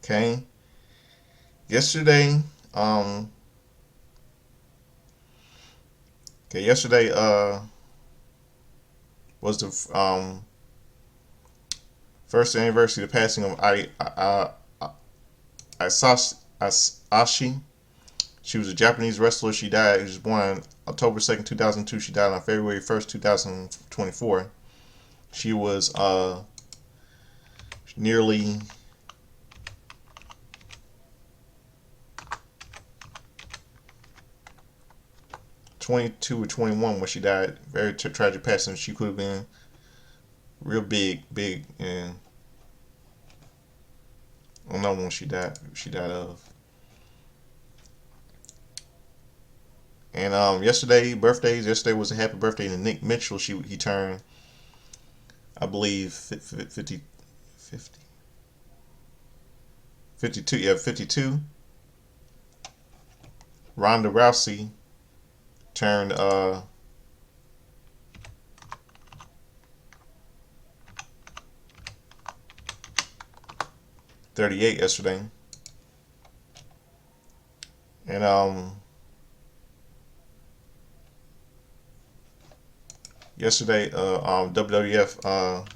Speaker 1: Okay. Yesterday, um, yesterday was the first anniversary of the passing of Asashi. She was a Japanese wrestler. She died. She was born on October 2nd, 2002. She died on February 1st, 2024. She was nearly 22 or 21 when she died. Very tragic passing. She could have been real big, and I don't know when she died. She died of. And yesterday birthdays. Yesterday was a happy birthday to Nick Mitchell. He turned I believe 50, 50, 52. Yeah, 52. Ronda Rousey turned 38 yesterday, and yesterday WWF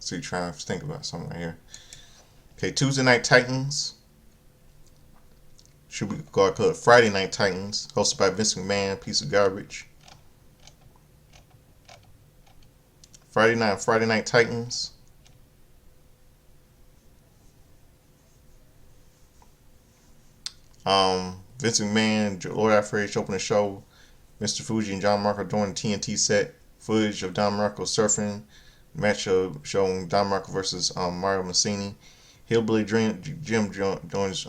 Speaker 1: see, trying to think about something right here. Okay, Tuesday Night Titans. Should we call it Friday Night Titans, hosted by Vince McMahon, piece of garbage. Friday Night Titans. Vince McMahon, Lord Alfred opened the show. Mr. Fuji and John Marco joined the TNT set. Footage of Don Marco surfing. Match showing Don Marco versus Mario Mancini. Hillbilly Jim joins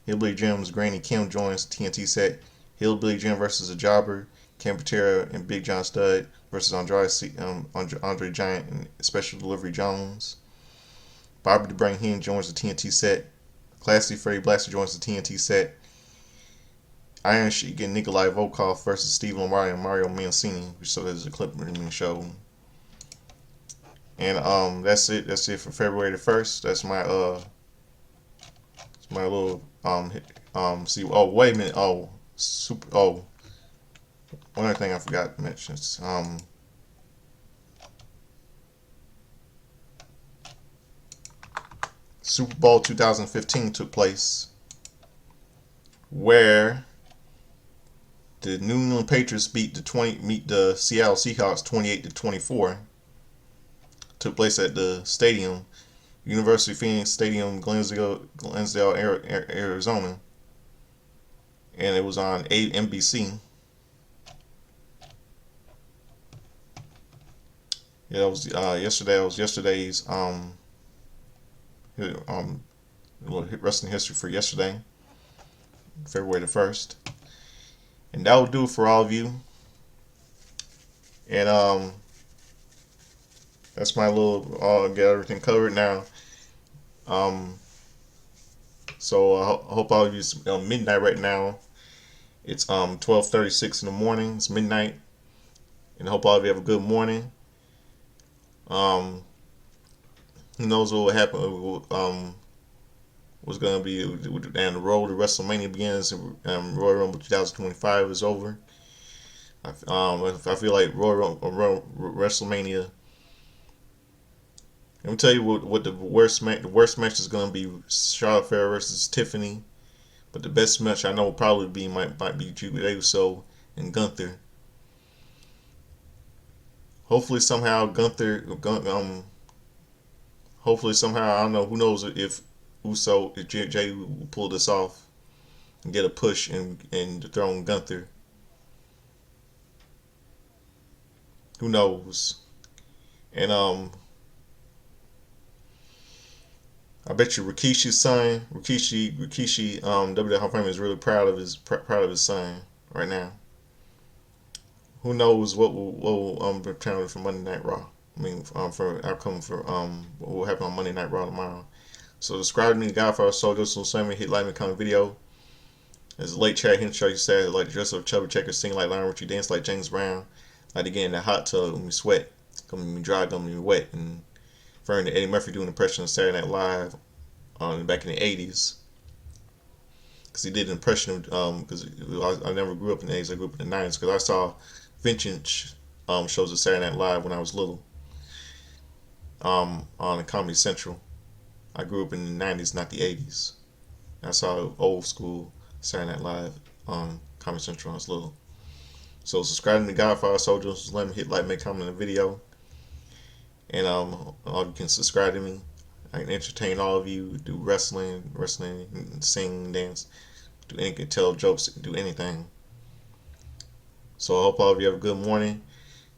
Speaker 1: Hillbilly Jim's Granny Kim joins TNT set. Hillbilly Jim versus a jobber. Ken Patera and Big John Studd versus Andre Giant and Special Delivery Jones. Bobby the Brain Heenan joins the TNT set. Classy Freddie Blaster joins the TNT set. Iron Sheik and Nikolai Volkov versus Steve Lombardi and Mario Mancini, which so there's a clip being shown. And that's it. That's it for February the 1st. That's my my little see, oh wait a minute, one other thing I forgot to mention. Super Bowl 2015 took place, where the New England Patriots beat the Seattle Seahawks 28-24. Took place at the stadium, University of Phoenix Stadium, Glensdale, Arizona, and it was on NBC. Yeah, that was yesterday. That was yesterday's wrestling history for yesterday, February the 1st. And that will do it for all of you. And that's my little, I'll get everything covered now. So I hope all of you, midnight right now. It's 12:36 in the morning. It's midnight. And I hope all of you have a good morning. Who knows what will happen, what's going to be, and the road to WrestleMania begins, Royal Rumble 2025 is over. I feel like WrestleMania. Let me tell you what the worst match is going to be: Charlotte Flair versus Tiffany. But the best match I know will probably be might be Jey Uso and Gunther. Hopefully somehow hopefully somehow, I don't know, who knows if Jey will pull this off and get a push and dethrone Gunther. Who knows? And I bet you Rikishi's son, Rikishi, WWE Hall of Fame is really proud of his son right now. Who knows what will return for Monday Night Raw? I mean, for outcome for what will happen on Monday Night Raw tomorrow. So subscribe to me, Godfather Soldier, so send me, hit like and comment video. There's a late chat here to show you said like dress up chubby checkers, sing like Lionel Richie, dance like James Brown, like to get in that hot tub when we sweat, gonna be dry, gonna be wet, and referring to Eddie Murphy doing an impression of Saturday Night Live back in the 80s. Because he did an impression of, because I never grew up in the 80s, I grew up in the 90s, because I saw vintage shows of Saturday Night Live when I was little on Comedy Central. I grew up in the 90s, not the 80s. I saw old school Saturday Night Live, Comedy Central when I was little. So subscribe to Godfather Soldiers. Let me hit like, make, comment on the video, and all you can subscribe to me. I can entertain all of you. Do wrestling, sing, dance, do anything, tell jokes, do anything. So I hope all of you have a good morning.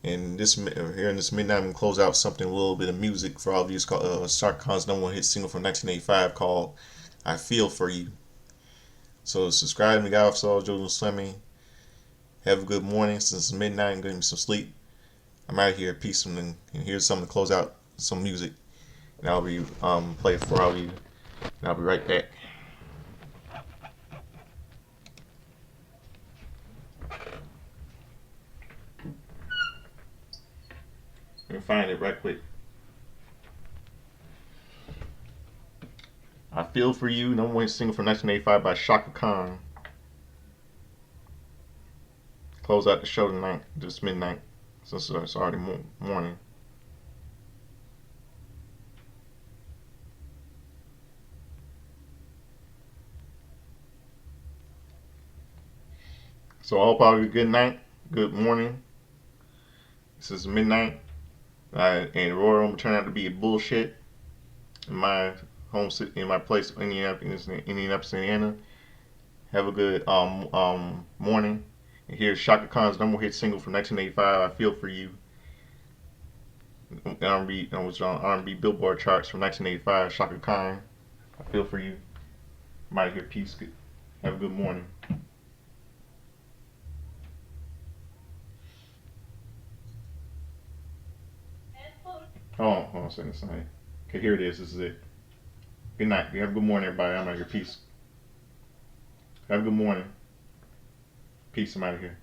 Speaker 1: And this here in this midnight, I'm gonna close out something a little bit of music for all of you. It's called Shaka Khan's number one hit single from 1985 called "I Feel for You." So subscribe to me, guys. So Joe Slimmy. Have a good morning. Since it's midnight, and getting me some sleep. I'm out of here. Peace, and here's something to close out some music, and I'll be play it for all of you. And I'll be right back. Let me find it right quick. "I Feel for You," number one single from 1985 by Shaka Khan. Close out the show tonight, this midnight, since it's already morning. So I hope all of you good night, good morning. This is midnight, and Royal Rumble turned out to be bullshit in my home city, in my place, Indianapolis, Indiana. Have a good morning. And here's Shaka Khan's number one hit single from 1985, "I Feel for You." R&B, was on R&B Billboard charts from 1985. Shaka Khan, "I Feel for You." I'm out of here. Peace. Have a good morning. Hold on a second. Sorry. Okay, here it is. This is it. Good night. Have a good morning, everybody. I'm out of here. Peace. Have a good morning. Peace. I'm out of here.